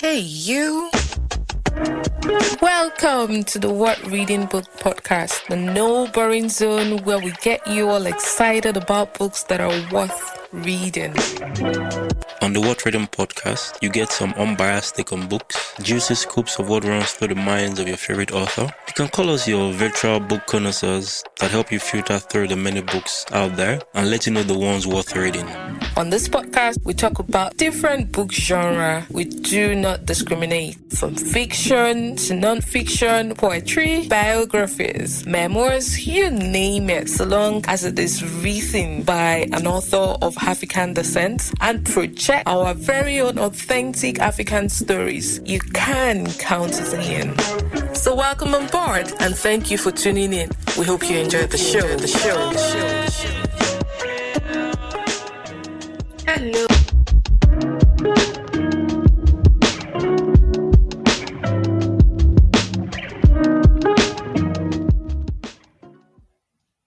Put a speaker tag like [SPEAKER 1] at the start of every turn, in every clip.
[SPEAKER 1] Hey, you. Welcome to the What Reading Book Podcast, the no boring zone where we get you all excited about books that are worth reading.
[SPEAKER 2] On the What Reading Podcast, you get some unbiased take on books, juicy scoops of what runs through the minds of your favorite author. You can call us your virtual book connoisseurs that help you filter through the many books out there and let you know the ones worth reading.
[SPEAKER 1] On this podcast, we talk about different book genre. We do not discriminate, from fiction to non-fiction, poetry, biographies, memoirs, you name it, so long as it is written by an author of African descent and project our very own authentic African stories. You can count us in. So welcome on board and thank you for tuning in. We hope you enjoyed the show. Hello.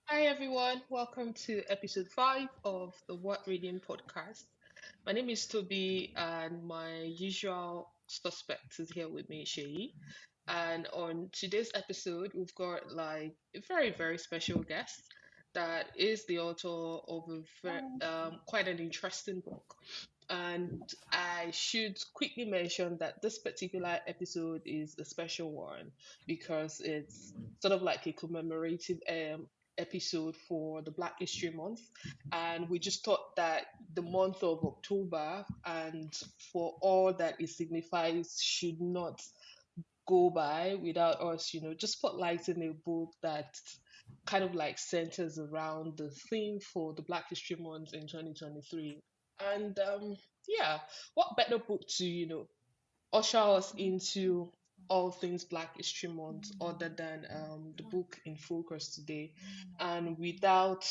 [SPEAKER 3] Hi everyone, welcome to episode 5 of the What Reading Podcast. My name is Toby and my usual suspect is here with me, Shay. And on today's episode, we've got a very, very special guest that is the author of quite an interesting book. And I should quickly mention that this particular episode is a special one because it's sort of like a commemorative episode for the Black History Month. And we just thought that the month of October and for all that it signifies should not go by without us, just spotlighting a book that kind of like centers around the theme for the Black History Month in 2023. And yeah, what better book to, usher us into all things Black History Month other than the book in focus today. And without,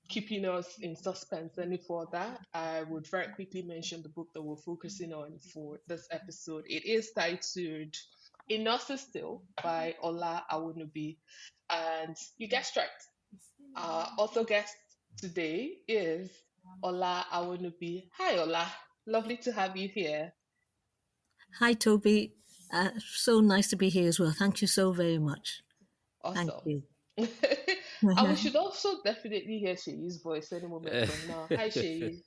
[SPEAKER 3] keeping us in suspense any further, I would very quickly mention the book that we're focusing on for this episode. It is titled Enough is Still by Ola Awonubi. And you guessed right. Our author guest today is Ola Awonubi. Hi, Ola. Lovely to have you here.
[SPEAKER 4] Hi, Toby. So nice to be here as well. Thank you so very much.
[SPEAKER 3] Awesome.
[SPEAKER 4] Thank you.
[SPEAKER 3] And we should also definitely hear Sheyi's voice any moment from now. Hi, Sheyi.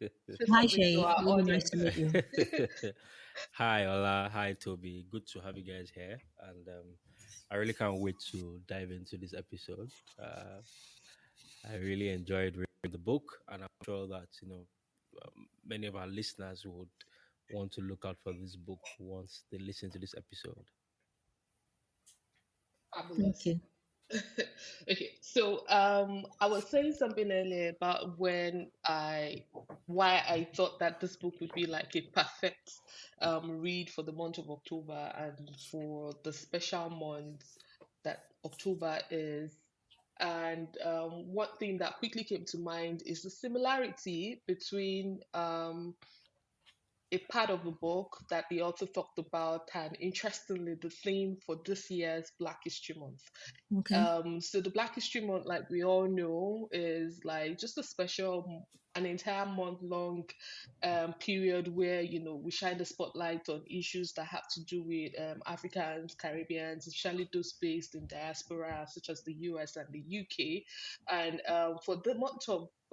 [SPEAKER 4] Hi, Shay. Really nice to meet you.
[SPEAKER 2] Hi, Ola. Hi, Toby. Good to have you guys here. And I really can't wait to dive into this episode. I really enjoyed reading the book, and I'm sure that, many of our listeners would want to look out for this book once they listen to this episode.
[SPEAKER 3] Fabulous.
[SPEAKER 4] Thank you.
[SPEAKER 3] Okay, so I was saying something earlier about why I thought that this book would be like a perfect read for the month of October and for the special months that October is. And one thing that quickly came to mind is the similarity between a part of the book that the author talked about, and interestingly, the theme for this year's Black History Month.
[SPEAKER 4] Okay.
[SPEAKER 3] So the Black History Month, like we all know, is like just a special, an entire month-long period where we shine the spotlight on issues that have to do with Africans, Caribbeans, especially those based in diaspora, such as the US and the UK. And for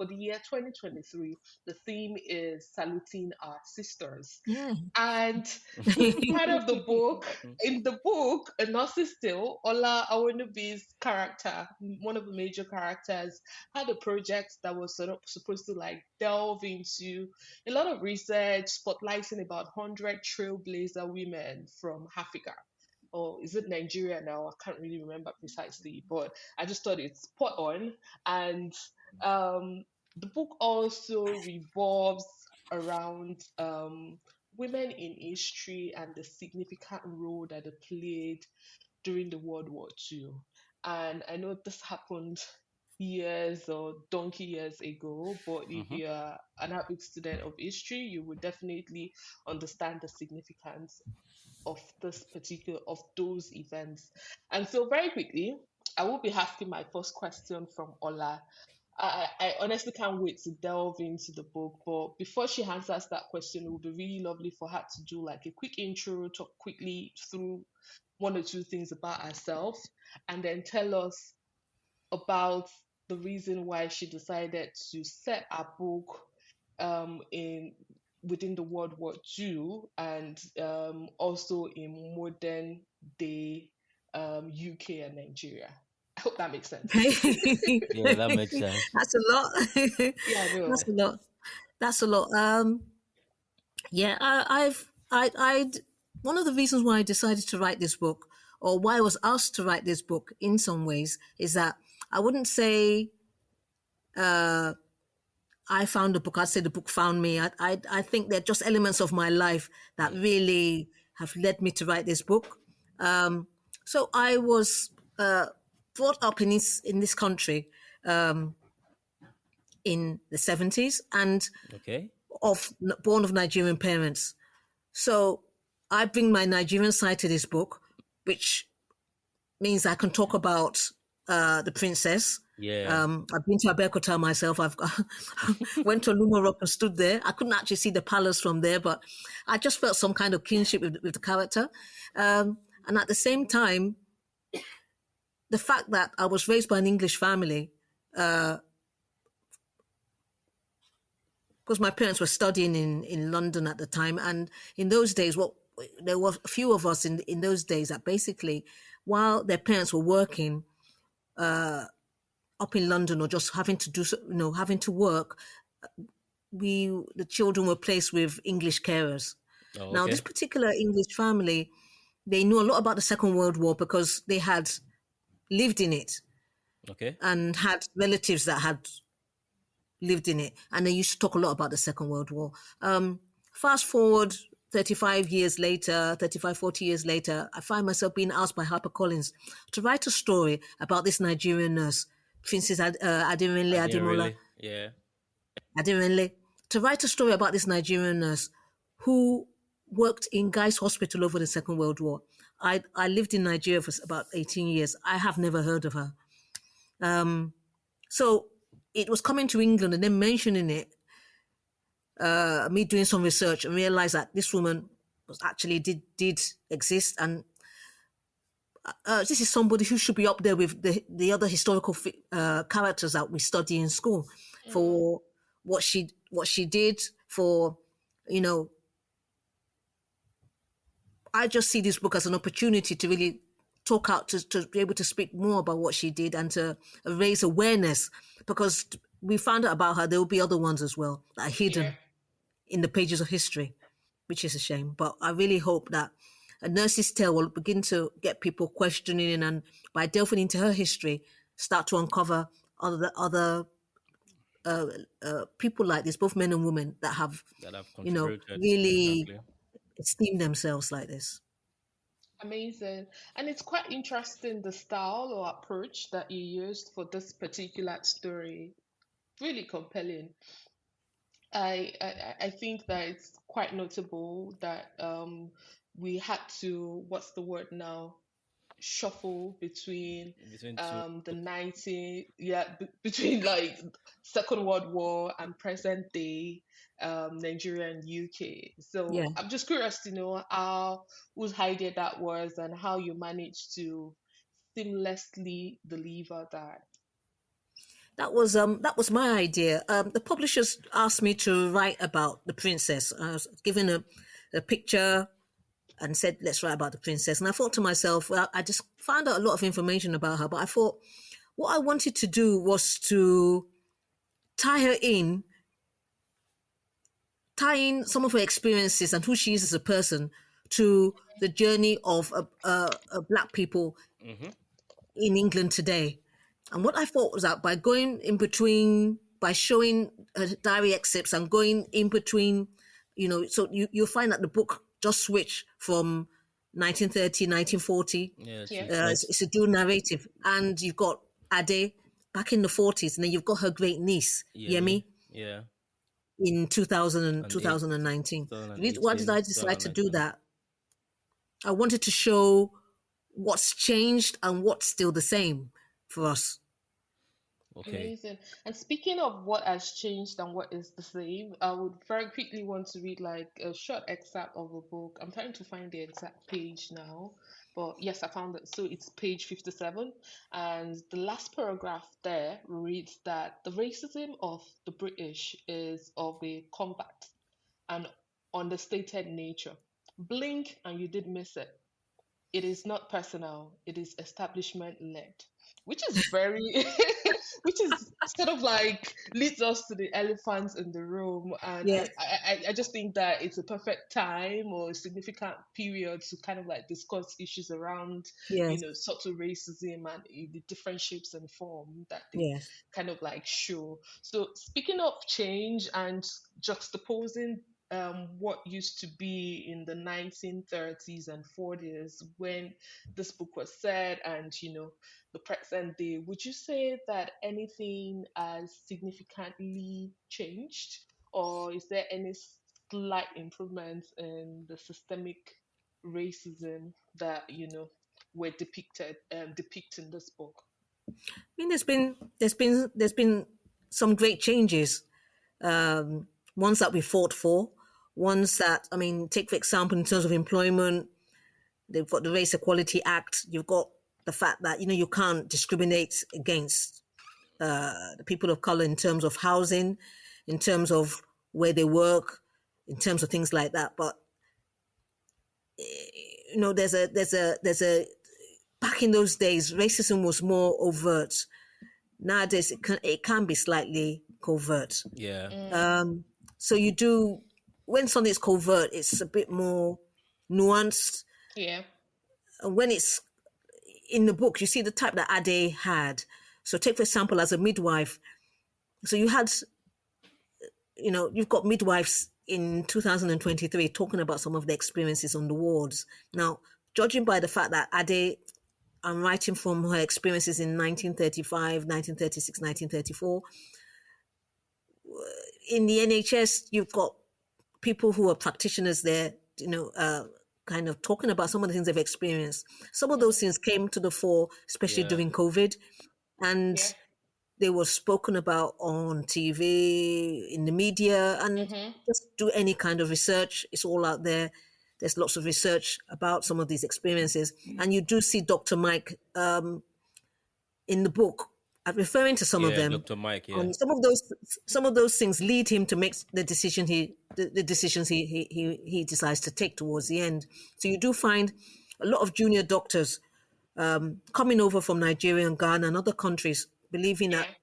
[SPEAKER 3] the year 2023, the theme is Saluting Our Sisters.
[SPEAKER 4] Yeah.
[SPEAKER 3] And part of the book, in the book, Enough is Still, Ola Awonubi's character, one of the major characters, had a project that was sort of supposed to like delve into a lot of research, spotlighting about 100 trailblazer women from Africa. Or is it Nigeria now? I can't really remember precisely, but I just thought it's spot on. And the book also revolves around women in history and the significant role that they played during the World War II. And I know this happened years or donkey years ago, but if you're an avid student of history, you would definitely understand the significance of those events. And so very quickly, I will be asking my first question from Ola. I honestly can't wait to delve into the book. But before she answers that question, it would be really lovely for her to do like a quick intro, talk quickly through one or two things about herself, and then tell us about the reason why she decided to set a book in within the World War II and also in modern day UK and Nigeria. I hope that makes sense.
[SPEAKER 2] Yeah, that makes sense.
[SPEAKER 4] That's a lot.
[SPEAKER 3] Yeah, I know.
[SPEAKER 4] That's a lot. That's a lot. Yeah, I'd one of the reasons why I decided to write this book, or why I was asked to write this book, in some ways, is that I wouldn't say I found the book. I'd say the book found me. I think they're just elements of my life that really have led me to write this book. So I was brought up in this country in the 70s and
[SPEAKER 2] Okay.
[SPEAKER 4] born of Nigerian parents. So I bring my Nigerian side to this book, which means I can talk about the princess.
[SPEAKER 2] Yeah.
[SPEAKER 4] I've been to Abeokuta myself. I've went to Luma Rock and stood there. I couldn't actually see the palace from there, but I just felt some kind of kinship with the character. And at the same time, the fact that I was raised by an English family, because my parents were studying in London at the time. And in those days, there were a few of us in those days that basically, while their parents were working up in London or just having to work, the children were placed with English carers.
[SPEAKER 2] Oh,
[SPEAKER 4] Now,
[SPEAKER 2] okay.
[SPEAKER 4] this particular English family, they knew a lot about the Second World War because they had lived in it
[SPEAKER 2] Okay.
[SPEAKER 4] and had relatives that had lived in it, and they used to talk a lot about the Second World War. Fast forward 35 years later, 35, 40 years later, I find myself being asked by HarperCollins to write a story about this Nigerian nurse, Princess Adirinle
[SPEAKER 2] I didn't
[SPEAKER 4] Ademola
[SPEAKER 2] really. Yeah.
[SPEAKER 4] Adirinle, to write a story about this Nigerian nurse who worked in Guy's Hospital over the Second World War. I lived in Nigeria for about 18 years. I have never heard of her. So it was coming to England and then mentioning it, me doing some research and realized that this woman was actually did exist, and this is somebody who should be up there with the other historical characters that we study in school for what she did for, I just see this book as an opportunity to really talk out, to be able to speak more about what she did and to raise awareness, because we found out about her. There will be other ones as well that are hidden
[SPEAKER 3] Yeah.
[SPEAKER 4] in the pages of history, which is a shame. But I really hope that A Nurse's Tale will begin to get people questioning, and by delving into her history, start to uncover other people like this, both men and women, that have,
[SPEAKER 2] That have contributed.
[SPEAKER 4] really
[SPEAKER 2] Exactly.
[SPEAKER 4] esteemed themselves like this.
[SPEAKER 3] Amazing. And it's quite interesting the style or approach that you used for this particular story. Really compelling. I think that it's quite notable that we had to, what's the word now, shuffle between
[SPEAKER 2] Between two.
[SPEAKER 3] the between like Second World War and present day Nigeria and UK.
[SPEAKER 4] Yeah.
[SPEAKER 3] So I'm just curious to know how, whose idea that was and how you managed to seamlessly deliver that.
[SPEAKER 4] That was my idea. The publishers asked me to write about the princess. I was given a picture and said, "Let's write about the princess." And I thought to myself, well, I just found out a lot of information about her, but I thought what I wanted to do was to tie her in, tying some of her experiences and who she is as a person to the journey of Black people in England today. And what I thought was that by going in between, by showing diary excerpts and going in between, so you'll find that the book just switched from 1930, 1940.
[SPEAKER 2] Yeah.
[SPEAKER 3] Yeah.
[SPEAKER 4] It's a dual narrative. And you've got Ade back in the 40s, and then you've got her great niece, Yemi,
[SPEAKER 2] Yeah.
[SPEAKER 4] in 2000 and
[SPEAKER 2] 2008,
[SPEAKER 4] 2019. Why did
[SPEAKER 2] 2018,
[SPEAKER 4] I decide to do
[SPEAKER 2] 2019.
[SPEAKER 4] that? I wanted to show what's changed and what's still the same for us.
[SPEAKER 2] Okay.
[SPEAKER 3] Amazing. And speaking of what has changed and what is the same, I would very quickly want to read like a short excerpt of a book. I'm trying to find the exact page now, but yes, I found it. So it's page 57, and the last paragraph there reads that the racism of the British is of a combat and understated nature. Blink and you did miss it. It is not personal, it is establishment led, which is very which is sort of like leads us to the elephants in the room. And
[SPEAKER 4] Yes,
[SPEAKER 3] I just think that it's a perfect time or a significant period to kind of like discuss issues around,
[SPEAKER 4] yes,
[SPEAKER 3] subtle racism and the different shapes and form that they
[SPEAKER 4] yes.
[SPEAKER 3] kind of like show. So speaking of change and juxtaposing what used to be in the 1930s and 40s when this book was said, and the present day, would you say that anything has significantly changed, or is there any slight improvements in the systemic racism that were depict in this book?
[SPEAKER 4] I mean, there's been some great changes. Ones that we fought for, ones that, I mean, take for example in terms of employment, they've got the Race Equality Act. You've got the fact that you can't discriminate against the people of color in terms of housing, in terms of where they work, in terms of things like that. But there's a back in those days, racism was more overt. Nowadays, it can be slightly covert.
[SPEAKER 2] Yeah.
[SPEAKER 3] Mm,
[SPEAKER 4] So you do, when something's covert, it's a bit more nuanced.
[SPEAKER 3] yeah.
[SPEAKER 4] And when it's in the book, you see the type that Ade had. So take for example, as a midwife. So you've got midwives in 2023 talking about some of the experiences on the wards. Now, judging by the fact that Ade, I'm writing from her experiences in 1935, 1936, 1934. In the NHS, you've got people who are practitioners there, kind of talking about some of the things they've experienced. Some of those
[SPEAKER 3] Mm,
[SPEAKER 4] things came to the fore, especially
[SPEAKER 2] Yeah.
[SPEAKER 4] during COVID, and
[SPEAKER 3] yeah.
[SPEAKER 4] they were spoken about on TV, in the media, and
[SPEAKER 3] Mm-hmm.
[SPEAKER 4] just do any kind of research. It's all out there. There's lots of research about some of these experiences, and you do see Dr. Mike in the book, referring to some of
[SPEAKER 2] Yeah.
[SPEAKER 4] them.
[SPEAKER 2] Dr. Mike. Yeah.
[SPEAKER 4] On some of those things lead him to make the decisions he decides to take towards the end. So you do find a lot of junior doctors coming over from Nigeria and Ghana and other countries, believing that
[SPEAKER 3] Yeah.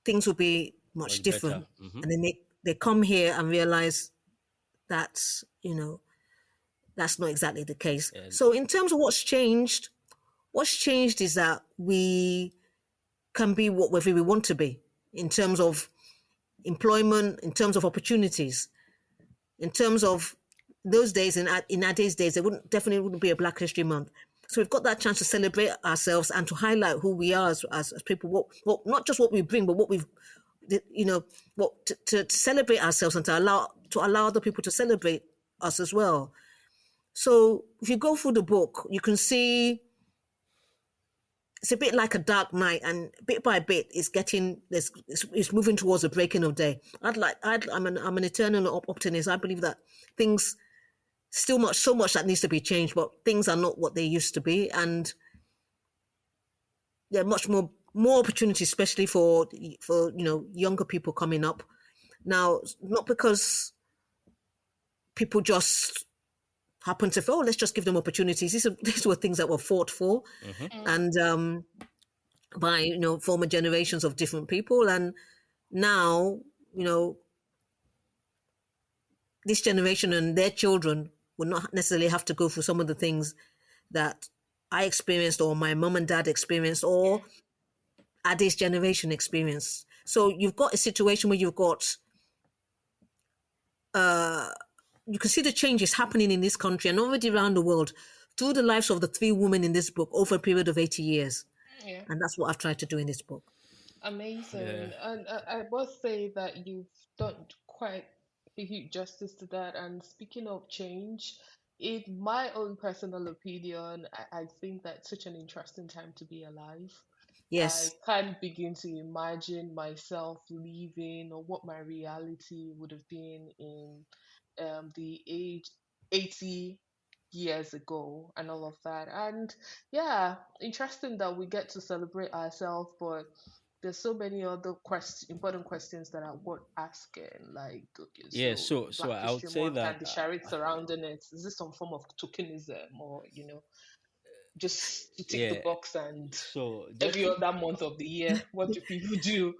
[SPEAKER 4] things will be much
[SPEAKER 2] Much better.
[SPEAKER 4] different, and they come here and realize that that's not exactly the case.
[SPEAKER 2] And
[SPEAKER 4] So in terms of what's changed is that we can be whatever we want to be in terms of employment, in terms of opportunities, in terms of those days. In our days, there definitely wouldn't be a Black History Month. So we've got that chance to celebrate ourselves and to highlight who we are as people. What not just what we bring, but what we've, what to celebrate ourselves and to allow other people to celebrate us as well. So if you go through the book, you can see it's a bit like a dark night, and bit by bit, it's moving towards the breaking of day. I'm an eternal optimist. I believe that things still so much that needs to be changed, but things are not what they used to be, and there are much more opportunities, especially for younger people coming up now. Not because people just happen to let's just give them opportunities. These were things that were fought for,
[SPEAKER 3] Mm,
[SPEAKER 4] and by former generations of different people, and now this generation and their children will not necessarily have to go through some of the things that I experienced, or my mom and dad experienced, or
[SPEAKER 3] yeah.
[SPEAKER 4] Ade's generation experienced. So you've got a situation where you've got you can see the changes happening in this country and already around the world through the lives of the three women in this book over a period of 80 years.
[SPEAKER 3] Yeah.
[SPEAKER 4] And that's what I've tried to do in this book.
[SPEAKER 2] yeah.
[SPEAKER 3] Amazing. And I must say that you've done quite a huge justice to that. And speaking of change, in my own personal opinion, I think that's such an interesting time to be alive. I
[SPEAKER 4] Yes.
[SPEAKER 3] can't begin to imagine myself living or what my reality would have been in the age 80 years ago and all of that. And yeah, interesting that we get to celebrate ourselves, but there's so many other important questions that are worth asking. Like, okay,
[SPEAKER 2] Yeah,
[SPEAKER 3] so
[SPEAKER 2] so
[SPEAKER 3] Black
[SPEAKER 2] I would
[SPEAKER 3] History
[SPEAKER 2] say
[SPEAKER 3] Month
[SPEAKER 2] that
[SPEAKER 3] and the charade surrounding it, is this some form of tokenism, or just to tick the
[SPEAKER 2] yeah,
[SPEAKER 3] box? And
[SPEAKER 2] so just
[SPEAKER 3] every other month of the year, what do people do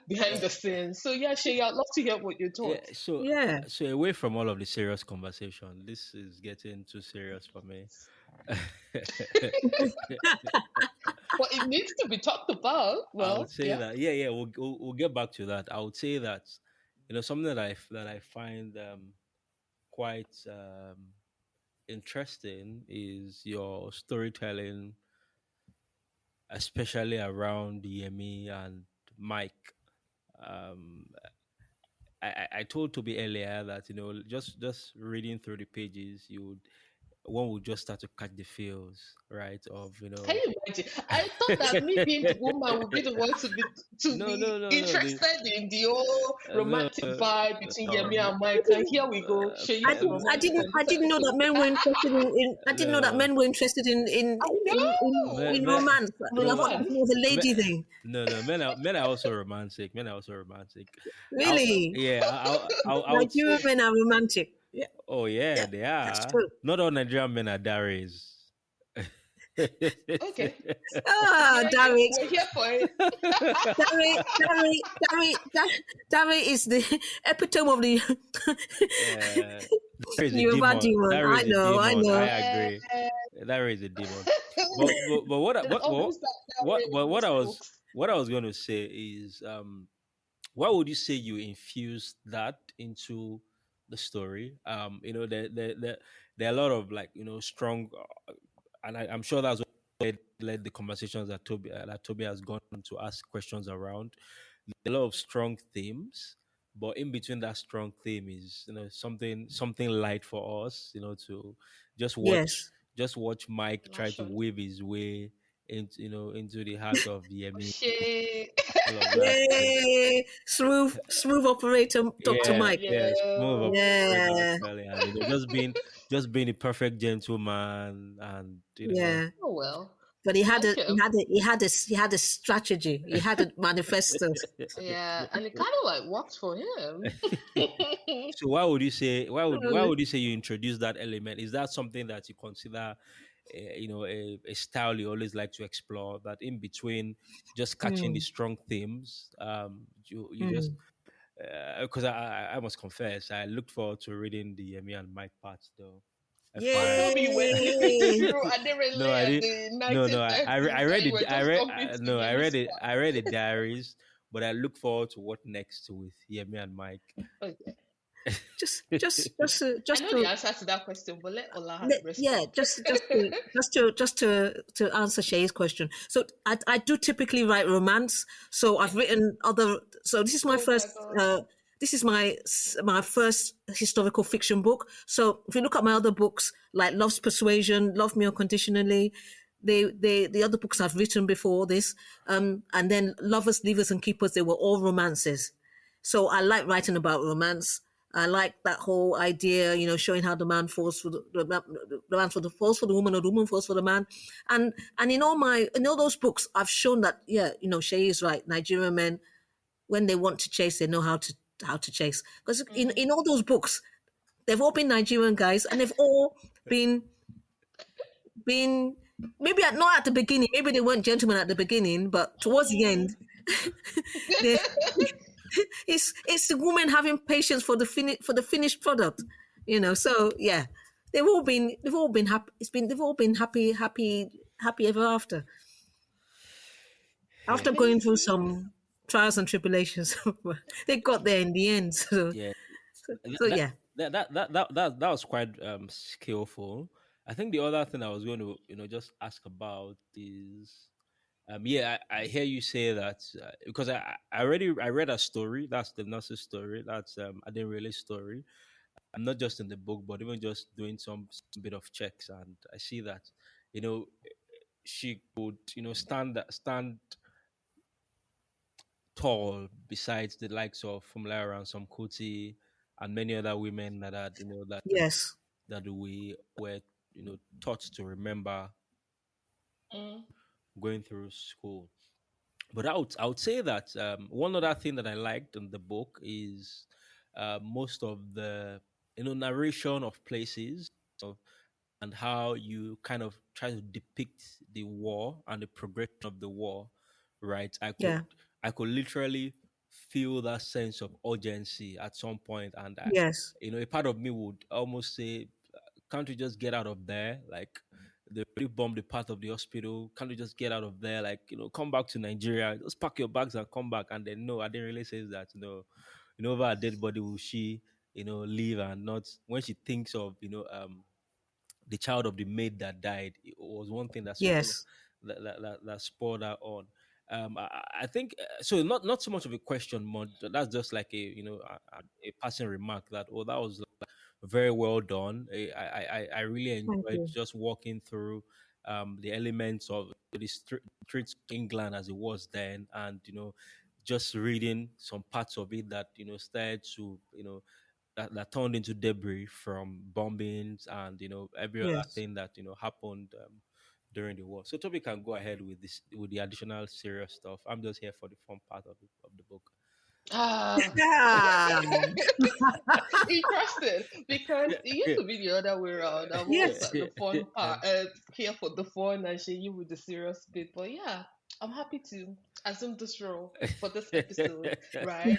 [SPEAKER 3] behind the scenes? So yeah, Shay, I'd love to hear what your
[SPEAKER 2] yeah,
[SPEAKER 3] thoughts.
[SPEAKER 4] Yeah.
[SPEAKER 2] so away from all of the serious conversation, this is getting too serious for me.
[SPEAKER 3] Well, it needs to be talked about.
[SPEAKER 2] I would
[SPEAKER 3] Well,
[SPEAKER 2] say
[SPEAKER 3] yeah.
[SPEAKER 2] that yeah, we'll get back to that. I would say that something that I find quite interesting is your storytelling, especially around Yemi and Mike. Um, I told Toby earlier that just reading through the pages, one would just start to catch the feels, right? Of
[SPEAKER 3] Can you imagine? I thought that me being the woman would be the one to
[SPEAKER 2] no,
[SPEAKER 3] be
[SPEAKER 2] no, no, no,
[SPEAKER 3] interested in the whole
[SPEAKER 2] no,
[SPEAKER 3] romantic vibe between Yemi
[SPEAKER 2] no,
[SPEAKER 3] and Mike. And here we go. Shay is the romantic on
[SPEAKER 4] I
[SPEAKER 3] this
[SPEAKER 4] didn't know that
[SPEAKER 3] episode.
[SPEAKER 4] men were interested I didn't know that
[SPEAKER 2] no.
[SPEAKER 4] men were interested
[SPEAKER 3] I know
[SPEAKER 2] Me-
[SPEAKER 4] in
[SPEAKER 2] me-
[SPEAKER 4] romance. I thought that
[SPEAKER 3] romance.
[SPEAKER 4] was a
[SPEAKER 2] me-
[SPEAKER 4] lady thing.
[SPEAKER 2] no, no, men are also romantic. Men are also romantic.
[SPEAKER 4] Really?
[SPEAKER 2] Yeah, I would
[SPEAKER 4] Nigerian
[SPEAKER 2] say.
[SPEAKER 4] men are romantic. Yeah,
[SPEAKER 2] Oh yeah,
[SPEAKER 4] yeah,
[SPEAKER 2] they
[SPEAKER 4] that's
[SPEAKER 2] are.
[SPEAKER 4] true.
[SPEAKER 2] Not all Nigerian men are Daris.
[SPEAKER 3] Okay,
[SPEAKER 4] Ah, Derek.
[SPEAKER 3] we're here for it.
[SPEAKER 4] Derek is the epitome of the
[SPEAKER 2] uh, there is a
[SPEAKER 4] Yoruba
[SPEAKER 2] demon.
[SPEAKER 4] demon.
[SPEAKER 2] There is a
[SPEAKER 4] I
[SPEAKER 2] demon. I
[SPEAKER 4] know.
[SPEAKER 3] Yeah.
[SPEAKER 2] agree. There is a demon. But what I-
[SPEAKER 3] There's always that way
[SPEAKER 2] what
[SPEAKER 3] with
[SPEAKER 2] what
[SPEAKER 3] most
[SPEAKER 2] I was
[SPEAKER 3] folks.
[SPEAKER 2] what I was going to say is why would you say you infused that into the story? There are a lot of like strong, and I'm sure that's what led the conversations that Toby has gone to ask questions around. A lot of strong themes, but in between that strong theme is something light for us, to just watch
[SPEAKER 4] Yes.
[SPEAKER 2] just watch Mike try to
[SPEAKER 3] Passion.
[SPEAKER 2] weave his way into the heart of the Yemi,
[SPEAKER 3] Shay.
[SPEAKER 2] all of that.
[SPEAKER 4] Yay! Smooth operator, Dr.
[SPEAKER 2] Yeah,
[SPEAKER 3] Oh,
[SPEAKER 4] Mike.
[SPEAKER 2] yeah, smooth
[SPEAKER 3] yeah.
[SPEAKER 2] operator
[SPEAKER 4] Yeah,
[SPEAKER 2] actually, and just being the perfect gentleman, and
[SPEAKER 4] yeah.
[SPEAKER 3] Oh, well.
[SPEAKER 4] But
[SPEAKER 3] Okay.
[SPEAKER 4] he had a strategy. He had a manifesto.
[SPEAKER 3] Yeah, and it kind of like worked for him.
[SPEAKER 2] So why would you say you introduce that element? Is that something that you consider, a style you always like to explore? That in between just catching the
[SPEAKER 4] Mm,
[SPEAKER 2] strong themes, you just
[SPEAKER 4] mm.
[SPEAKER 2] because I must confess I looked forward to reading the Yemi and Mike parts though. I
[SPEAKER 3] Oh,
[SPEAKER 2] find
[SPEAKER 3] Toby, you were flipping
[SPEAKER 4] Yay!
[SPEAKER 3] through. I didn't
[SPEAKER 2] no, I
[SPEAKER 3] realize
[SPEAKER 2] did.
[SPEAKER 3] the
[SPEAKER 2] No, no. I
[SPEAKER 3] 1930s
[SPEAKER 2] read
[SPEAKER 3] that you
[SPEAKER 2] it.
[SPEAKER 3] were
[SPEAKER 2] I
[SPEAKER 3] just
[SPEAKER 2] read.
[SPEAKER 3] jumping to
[SPEAKER 2] No, I read
[SPEAKER 3] Yemi's
[SPEAKER 2] it.
[SPEAKER 3] part.
[SPEAKER 2] I read the diaries, but I look forward to what next with Yemi and Mike.
[SPEAKER 3] Okay.
[SPEAKER 4] Just,
[SPEAKER 3] I know the answer to that question, but let Ola
[SPEAKER 4] yeah,
[SPEAKER 3] respond.
[SPEAKER 4] to answer Shay's question. So I do typically write romance. So I've written other. So this is my
[SPEAKER 3] Oh my
[SPEAKER 4] first.
[SPEAKER 3] God.
[SPEAKER 4] This is my first historical fiction book. So if you look at my other books, like Love's Persuasion, Love Me Unconditionally, the other books I've written before this, and then Lovers, Leavers, and Keepers, they were all romances. So I like writing about romance. I like that whole idea, showing how the man falls for the man falls for the woman, or the woman falls for the man, and in all those books, I've shown that Shay is right. Nigerian men, when they want to chase, they know how to chase. Because
[SPEAKER 3] Mm.
[SPEAKER 4] in all those books, they've all been Nigerian guys, and they've all been maybe not at the beginning. Maybe they weren't gentlemen at the beginning, but towards the end,
[SPEAKER 3] Mm.
[SPEAKER 4] they it's the woman having patience for the finished product, So yeah, they've all been happy. They've all been happy ever
[SPEAKER 2] Yeah,
[SPEAKER 4] after going through
[SPEAKER 3] Amazing.
[SPEAKER 4] some trials and tribulations. They got there in the end. So
[SPEAKER 2] yeah.
[SPEAKER 4] so
[SPEAKER 2] That
[SPEAKER 4] yeah.
[SPEAKER 2] that was quite skillful. I think the other thing I was going to just ask about is yeah, I hear you say that because I read a story. That's the nurse's story. That's I didn't really story. I'm not just in the book, but even just doing some bit of checks, and I see that you know she could, stand tall besides the likes of Fumlara and some Kuti and many other women that
[SPEAKER 4] Yes.
[SPEAKER 2] that we were taught to remember
[SPEAKER 3] Mm.
[SPEAKER 2] going through school. But I would say that one other thing that I liked in the book is most of the narration of places of, and how you kind of try to depict the war and the progression of the war. Right,
[SPEAKER 4] Yeah.
[SPEAKER 2] I could literally feel that sense of urgency at some point, and
[SPEAKER 4] Yes.
[SPEAKER 2] a part of me would almost say, can't we just get out of there? Like, they already bombed the part of the hospital. Can't we just get out of there? Like, come back to Nigeria. Just pack your bags and come back. And then no, I didn't really say that. Over a dead body will she, leave and not when she thinks of, the child of the maid that died. It was one thing that
[SPEAKER 4] Yes.
[SPEAKER 2] that spurred her on. I think so. Not so much of a question, but that's just like a passing remark that that was very well done. I really
[SPEAKER 4] Thank
[SPEAKER 2] enjoyed
[SPEAKER 4] you.
[SPEAKER 2] just walking through the elements of the streets of England as it was then, and just reading some parts of it that started to that turned into debris from bombings and every other
[SPEAKER 4] Yes.
[SPEAKER 2] thing that happened during the war. So Toby can go ahead with this with the additional serious stuff. I'm just here for the fun part of the book.
[SPEAKER 3] Ah,
[SPEAKER 4] Ah,
[SPEAKER 3] interesting. Because it used to be the other way around. I'm always
[SPEAKER 4] yes.
[SPEAKER 3] at the fun part, here for the fun, and you with the serious bit. But yeah, I'm happy to assume this role for this episode, right?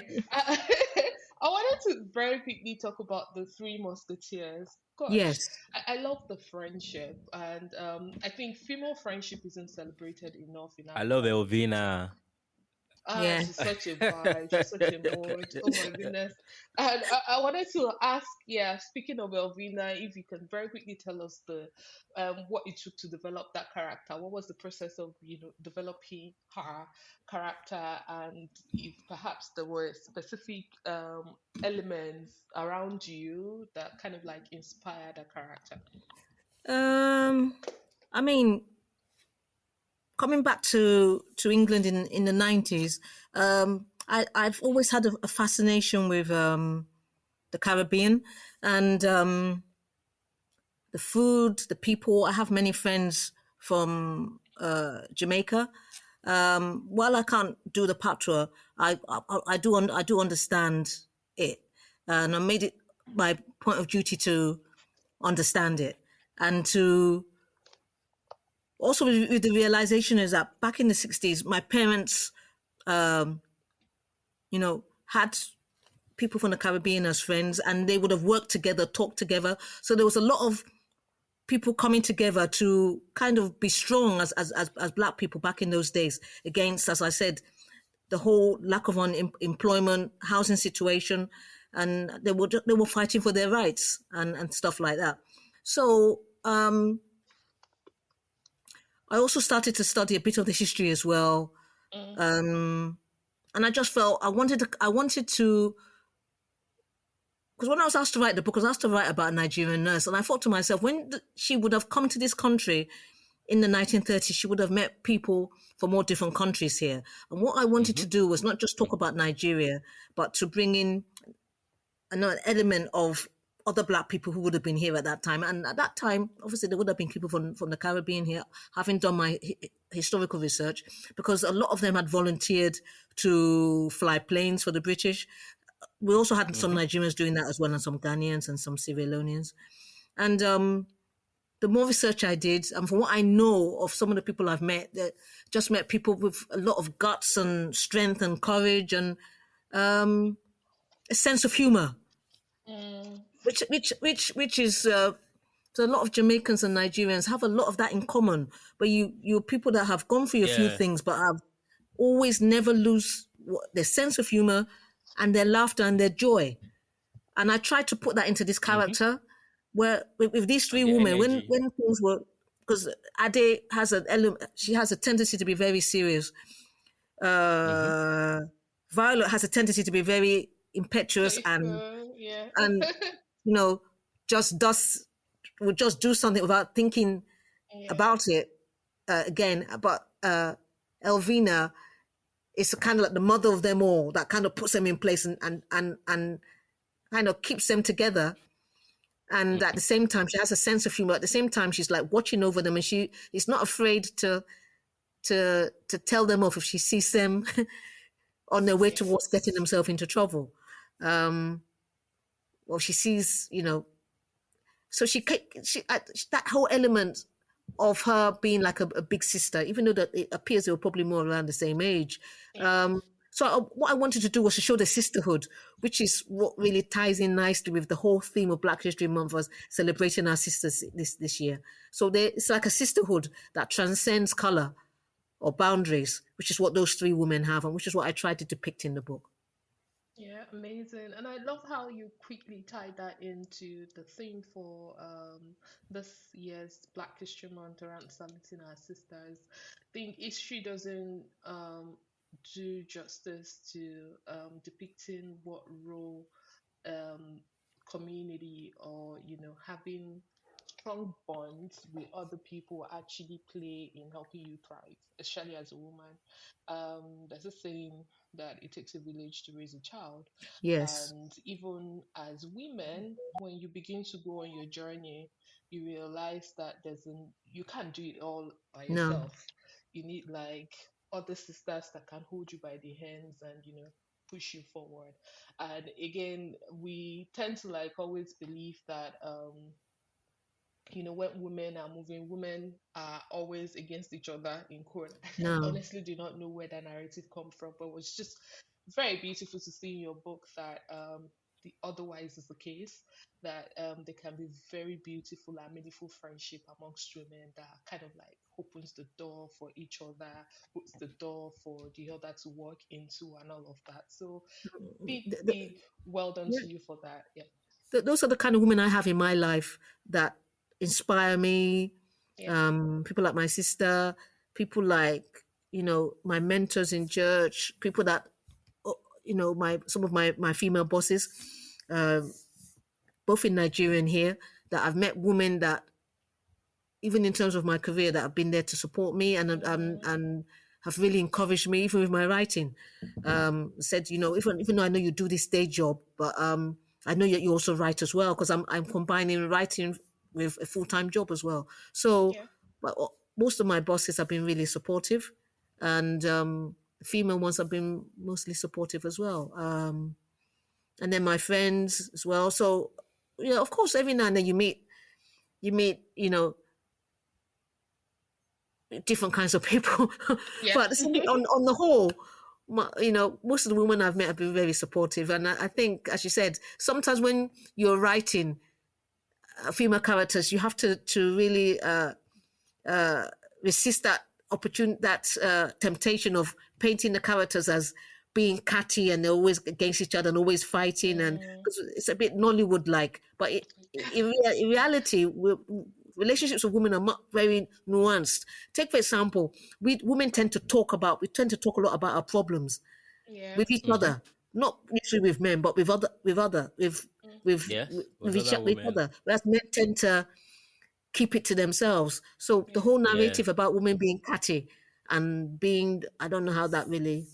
[SPEAKER 3] I wanted to very quickly talk about the Three Musketeers. Gosh,
[SPEAKER 4] Yes.
[SPEAKER 3] I love the friendship, and I think female friendship isn't celebrated enough in
[SPEAKER 2] I love
[SPEAKER 3] African literature.
[SPEAKER 2] Elvina.
[SPEAKER 3] Ah,
[SPEAKER 4] Yeah.
[SPEAKER 3] she's such a vibe. She's such a mood. Oh my goodness. And I wanted to ask, yeah, speaking of Elvina, if you can very quickly tell us the what it took to develop that character. What was the process of, developing her character, and if perhaps there were specific elements around you that kind of like inspired a character.
[SPEAKER 4] Um, I mean, coming back to England in the 90s, I've always had a fascination with the Caribbean and the food, the people. I have many friends from Jamaica. While I can't do the patois, I do understand it, and I made it my point of duty to understand it and to also with the realization is that back in the 60s, my parents, had people from the Caribbean as friends, and they would have worked together, talked together. So there was a lot of people coming together to kind of be strong as Black people back in those days against, as I said, the whole lack of employment, housing situation, and they were fighting for their rights and stuff like that. So I also started to study a bit of the history as well,
[SPEAKER 3] Mm,
[SPEAKER 4] and I just felt I wanted to because when I was asked to write the book, I was asked to write about a Nigerian nurse, and I thought to myself, when she would have come to this country in the 1930s, she would have met people from all different countries here. And what I wanted to do was not just talk about Nigeria, but to bring in an element of other Black people who would have been here at that time. And at that time, obviously, there would have been people from the Caribbean here, having done my historical research, because a lot of them had volunteered to fly planes for the British. We also had some Nigerians doing that as well, and some Ghanaians and some Sierra Leoneans. And the more research I did, and from what I know of some of the people I've met, that just met people with a lot of guts and strength and courage and a sense of humor,
[SPEAKER 3] mm,
[SPEAKER 4] which is so a lot of Jamaicans and Nigerians have a lot of that in common. But you're people that have gone through a few
[SPEAKER 2] Yeah.
[SPEAKER 4] things, but have always never lose their sense of humor and their laughter and their joy. And I tried to put that into this character, where with these three
[SPEAKER 2] And the
[SPEAKER 4] women,
[SPEAKER 2] energy.
[SPEAKER 4] when things were, because Ade has an element, she has a tendency to be very serious. Violet has a tendency to be very impetuous and
[SPEAKER 3] playful, yeah.
[SPEAKER 4] and you know just would just do something without thinking
[SPEAKER 3] Yeah.
[SPEAKER 4] about it. again, but Elvina is kind of like the mother of them all, that kind of puts them in place and kind of keeps them together. And at the same time, she has a sense of humor. At the same time, she's like watching over them, and she is not afraid to tell them off if she sees them on their way towards getting themselves into trouble. Or she sees, so that whole element of her being like a big sister, even though that it appears they were probably more around the same age. What I wanted to do was to show the sisterhood, which is what really ties in nicely with the whole theme of Black History Month, was celebrating our sisters this year. So it's like a sisterhood that transcends color or boundaries, which is what those three women have, and which is what I tried to depict in the book.
[SPEAKER 3] Yeah, amazing. And I love how you quickly tied that into the theme for this year's Black History Month around saluting our sisters. I think history doesn't do justice to depicting what role community or, having strong bonds with other people actually play in helping you thrive, especially as a woman. There's a saying that it takes a village to raise a child.
[SPEAKER 4] Yes.
[SPEAKER 3] And even as women, when you begin to go on your journey, you realize that you can't do it all by
[SPEAKER 4] No.
[SPEAKER 3] yourself. You need like other sisters that can hold you by the hands and, push you forward. And again, we tend to like always believe that when women are moving, women are always against each other in court. I
[SPEAKER 4] No.
[SPEAKER 3] honestly do not know where that narrative comes from, but it was just very beautiful to see in your book that the otherwise is the case, that there can be very beautiful and meaningful friendship amongst women that kind of like opens the door for each other, puts the door for the other to walk into and all of that. So big well done to you for that. Yeah.
[SPEAKER 4] Those are the kind of women I have in my life that inspire me.
[SPEAKER 3] Yeah.
[SPEAKER 4] People like my sister, people like my mentors in church, people that some of my female bosses, both in Nigeria and here, that I've met women that, even in terms of my career, that have been there to support me and have really encouraged me, even with my writing. Said, even though I know you do this day job, but I know that you also write as well, because I'm combining writing with a full-time job as well. So,
[SPEAKER 3] Yeah.
[SPEAKER 4] but most of my bosses have been really supportive, and the female ones have been mostly supportive as well. And then my friends as well. So, of course, every now and then you meet, different kinds of people.
[SPEAKER 3] Yeah.
[SPEAKER 4] But on the whole, most of the women I've met have been very supportive. And I think, as you said, sometimes when you're writing female characters, you have to really resist that temptation of painting the characters as being catty and they're always against each other and always fighting, and because it's a bit Nollywood like. But in reality, relationships with women are not very nuanced. Take for example, women tend to talk a lot about our problems
[SPEAKER 3] Yeah.
[SPEAKER 4] with each other, not usually with men, but with other
[SPEAKER 2] Yes, with
[SPEAKER 4] with
[SPEAKER 2] other women.
[SPEAKER 4] other. Whereas men tend to keep it to themselves. So the whole
[SPEAKER 2] Yeah.
[SPEAKER 4] narrative about women being catty and being, I don't know how that really,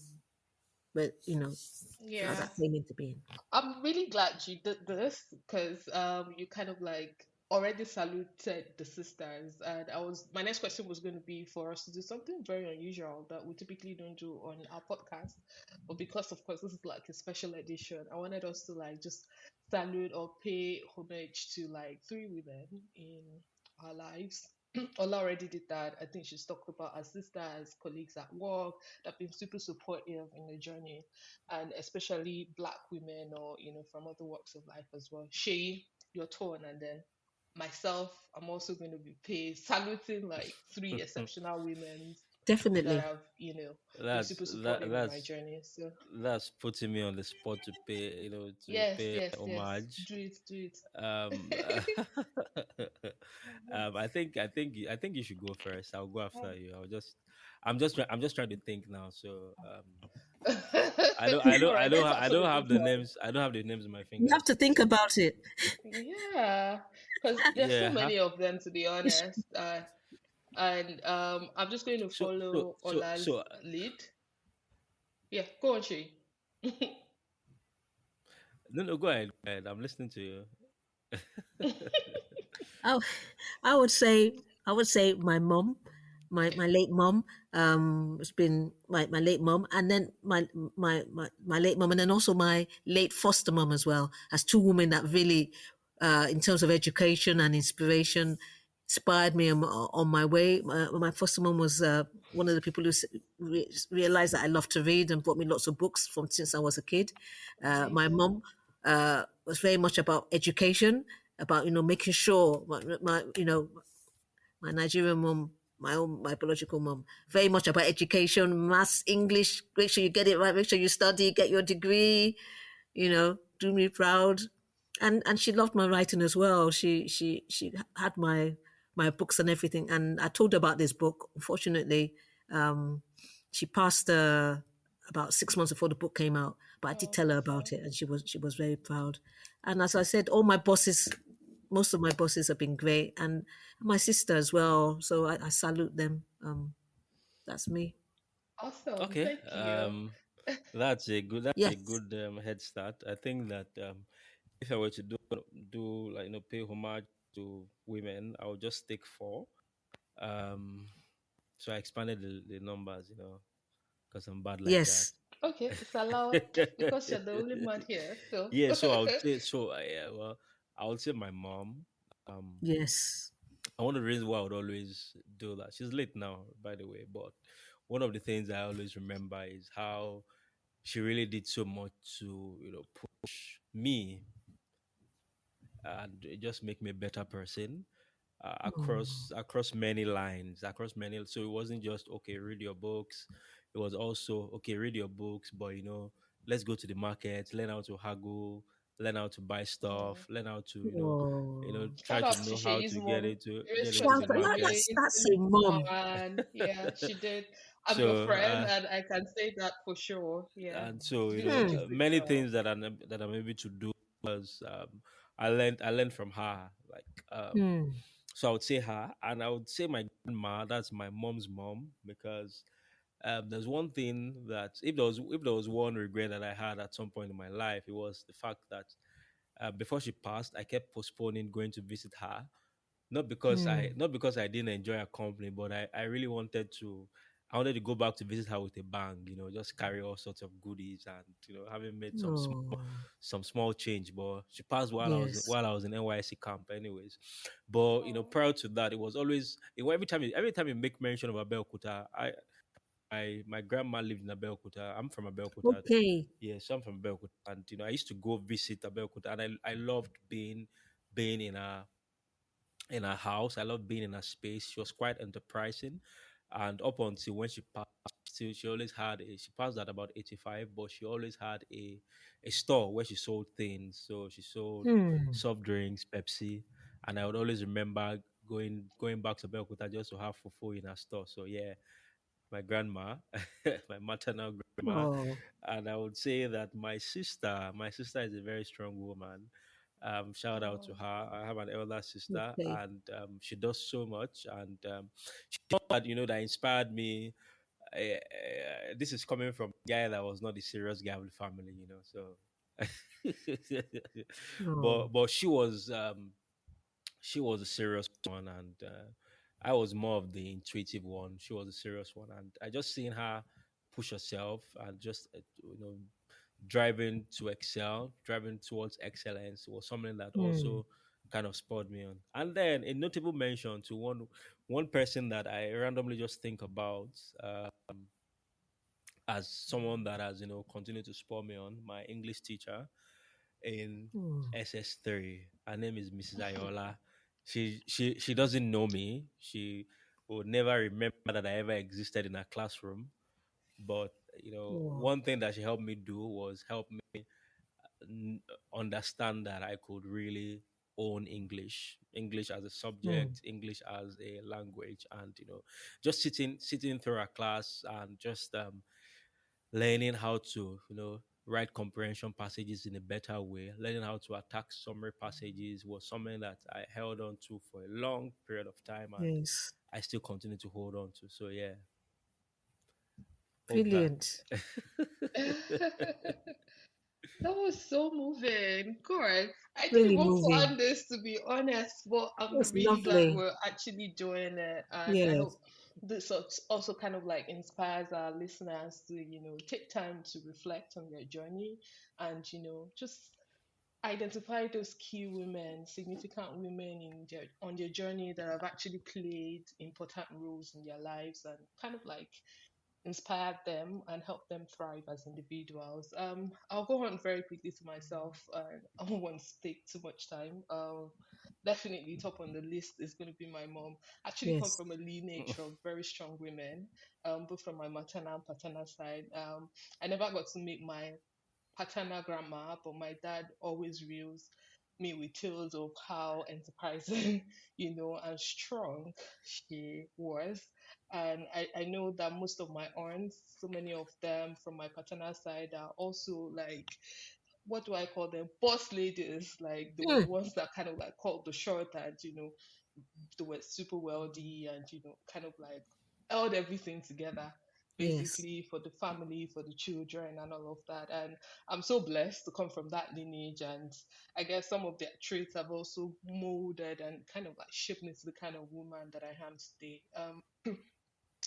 [SPEAKER 4] but how
[SPEAKER 3] Yeah.
[SPEAKER 4] that came into being.
[SPEAKER 3] I'm really glad you did this because you kind of like already saluted the sisters, and my next question was going to be for us to do something very unusual that we typically don't do on our podcast, but because of course this is like a special edition, I wanted us to like just salute or pay homage to like three women in our lives. Ola already did that. I think she's talked about her sisters, colleagues at work that have been super supportive in the journey, and especially Black women or from other walks of life as well. Shay, your turn, and then myself, I'm also going to be paid saluting like three exceptional women that
[SPEAKER 4] Definitely.
[SPEAKER 3] have been
[SPEAKER 2] That's
[SPEAKER 3] super
[SPEAKER 2] that
[SPEAKER 3] supportive in my
[SPEAKER 2] that's
[SPEAKER 3] journey. So
[SPEAKER 2] that's putting me on the spot to pay, to
[SPEAKER 3] yes,
[SPEAKER 2] pay
[SPEAKER 3] yes, yes,
[SPEAKER 2] homage.
[SPEAKER 3] do it, do it.
[SPEAKER 2] Um, I think you should go first. I'll go after you. I'm just trying to think now. So
[SPEAKER 3] All right, let's
[SPEAKER 2] I don't
[SPEAKER 3] actually
[SPEAKER 2] have
[SPEAKER 3] think
[SPEAKER 2] the
[SPEAKER 3] about
[SPEAKER 2] names. I don't have the names in my
[SPEAKER 4] You have
[SPEAKER 2] fingers.
[SPEAKER 4] to think about it.
[SPEAKER 3] it. Yeah, because there's so
[SPEAKER 2] Yeah,
[SPEAKER 3] many of them, to be
[SPEAKER 4] It's,
[SPEAKER 3] honest. And I'm just going to
[SPEAKER 2] So so
[SPEAKER 3] follow
[SPEAKER 2] so
[SPEAKER 3] Ola's
[SPEAKER 2] so
[SPEAKER 3] lead. Yeah, go on, Shay.
[SPEAKER 2] no, no, go ahead, go ahead. I'm listening to you.
[SPEAKER 4] I, I would say my mom,
[SPEAKER 3] Okay.
[SPEAKER 4] my late mom. It's been my late mom, and then my late mom, and then also my late foster mom as well. As two women that really, in terms of education and inspiration, inspired me on my way. My foster mom was one of the people who realized that I love to read and brought me lots of books from since I was a kid. My
[SPEAKER 3] Amazing.
[SPEAKER 4] mom was very much about education, about making sure my Nigerian mom, my biological mom, very much about education, maths, English. Make sure you get it right. Make sure you study, get your degree. Do me proud. And she loved my writing as well. She had my books and everything. And I told her about this book. Unfortunately, um, she passed about 6 months before the book came out. But I did
[SPEAKER 3] Oh,
[SPEAKER 4] tell her
[SPEAKER 3] bless her.
[SPEAKER 4] about it, and she was very proud. And as I said, all my bosses, most of my bosses have been great, and my sister as well. So I salute them. That's me.
[SPEAKER 3] Awesome.
[SPEAKER 2] Okay.
[SPEAKER 3] Thank you.
[SPEAKER 2] That's a
[SPEAKER 4] Yes,
[SPEAKER 2] good head start. I think that if I were to do like pay homage to women, I would just stick four. Um, so I expanded the numbers, because I'm bad like that.
[SPEAKER 4] yes,
[SPEAKER 3] Okay, it's allowed because you're the only man here. So,
[SPEAKER 2] Yeah, so I would say so. Yeah, well, I would say my mom. Um,
[SPEAKER 4] yes.
[SPEAKER 2] and one of the reasons why I would always do that. She's late now, by the way, but one of the things I always remember is how she really did so much to push me and just make me a better person
[SPEAKER 4] Oh,
[SPEAKER 2] across many lines, across many. So it wasn't just okay, read your books. It was also okay, read your books, but let's go to the market, learn how to haggle, learn how to buy
[SPEAKER 3] oh,
[SPEAKER 2] stuff, learn how to
[SPEAKER 4] oh.
[SPEAKER 2] try
[SPEAKER 3] shout
[SPEAKER 2] to
[SPEAKER 3] out to
[SPEAKER 2] know how
[SPEAKER 3] Shei's
[SPEAKER 2] to
[SPEAKER 3] mom,
[SPEAKER 2] get into
[SPEAKER 4] Shout
[SPEAKER 2] the
[SPEAKER 4] out, that,
[SPEAKER 2] market.
[SPEAKER 3] responsibility,
[SPEAKER 4] that's a mom.
[SPEAKER 3] and yeah, she did. I'm your
[SPEAKER 2] So
[SPEAKER 3] friend, and I can say that for sure. Yeah,
[SPEAKER 2] and so
[SPEAKER 3] she did a
[SPEAKER 4] Hmm.
[SPEAKER 3] decent
[SPEAKER 2] many
[SPEAKER 3] job.
[SPEAKER 2] things that I'm able to do was I learned from her, like
[SPEAKER 4] Hmm.
[SPEAKER 2] so I would say her, and I would say my grandma. That's my mom's mom, because there's one thing that if there was one regret that I had at some point in my life, it was the fact that before she passed, I kept postponing going to visit her.
[SPEAKER 4] Hmm.
[SPEAKER 2] Not because I didn't enjoy her company, but I really I wanted to go back to visit her with a bang, just carry all sorts of goodies and having made
[SPEAKER 4] Oh,
[SPEAKER 2] some small change. But she passed while
[SPEAKER 4] yes.
[SPEAKER 2] I was in NYC camp, anyways. But
[SPEAKER 3] Oh,
[SPEAKER 2] prior to that, it was always every time you make mention of Abeokuta, my grandma lived in Abeokuta. I'm from Abeokuta.
[SPEAKER 4] Okay.
[SPEAKER 2] Yes, I'm from Abeokuta, and I used to go visit Abeokuta, and I loved being in her house. I loved being in her space. She was quite enterprising, and up until when she passed, she always had she passed at about 85, but she always had a store where she sold things. So she sold
[SPEAKER 4] Hmm.
[SPEAKER 2] soft drinks, Pepsi, and I would always remember going back to Belkuta just to have fufu in her store. So yeah, my grandma, my maternal grandma,
[SPEAKER 4] Oh,
[SPEAKER 2] and I would say that my sister is a very strong woman. Shout out to
[SPEAKER 3] oh,
[SPEAKER 2] her. I have an elder sister,
[SPEAKER 4] okay.
[SPEAKER 2] and she does so much, and she that that inspired me. This is coming from a guy that was not the serious guy of the family, So, but
[SPEAKER 4] Oh.
[SPEAKER 2] she was a serious one, and I was more of the intuitive one. She was a serious one, and I just seen her push herself and just driving to excel, driving towards excellence was something that
[SPEAKER 4] Hmm.
[SPEAKER 2] also kind of spurred me on. And then a notable mention to one person that I randomly just think about as someone that has continued to spur me on, my English teacher in
[SPEAKER 4] Oh.
[SPEAKER 2] SS3. Her name is Mrs. Ayola. She doesn't know me. She would never remember that I ever existed in her classroom. But
[SPEAKER 4] Oh.
[SPEAKER 2] one thing that she helped me do was help me n- understand that I could really own English as a
[SPEAKER 4] Hmm.
[SPEAKER 2] subject, English as a language, and just sitting through our class and just learning how to write comprehension passages in a better way. Learning how to attack summary passages was something that I held on to for a long period of time, and
[SPEAKER 4] Yes.
[SPEAKER 2] I still continue to hold on to. So yeah, hope that.
[SPEAKER 4] Brilliant.
[SPEAKER 3] That was so moving. God, I didn't
[SPEAKER 4] Really
[SPEAKER 3] even
[SPEAKER 4] moving.
[SPEAKER 3] plan this, to be honest, but I'm
[SPEAKER 4] It's
[SPEAKER 3] really glad
[SPEAKER 4] lovely.
[SPEAKER 3] we're actually doing it. And I
[SPEAKER 4] Yes.
[SPEAKER 3] hope this also kind of like inspires our listeners to, take time to reflect on their journey and, just identify those key women, significant women on their journey that have actually played important roles in their lives and kind of like inspired them and help them thrive as individuals. I'll go on very quickly to myself. I don't want to take too much time. Definitely top on the list is going to be my mom. Actually, come
[SPEAKER 4] Yes.
[SPEAKER 3] from a lineage of very strong women, both from my maternal and paternal side. I never got to meet my paternal grandma, but my dad always reels me with tales of how enterprising, and strong she was. And I know that most of my aunts, so many of them from my paternal side, are also like, what do I call them? Boss ladies. Like they were
[SPEAKER 4] Hmm.
[SPEAKER 3] the ones that kind of like called the shot and, they were super wealthy and kind of like held everything together
[SPEAKER 4] Yes.
[SPEAKER 3] basically for the family, for the children and all of that. And I'm so blessed to come from that lineage, and I guess some of their traits have also molded and kind of like shaped me to the kind of woman that I am today.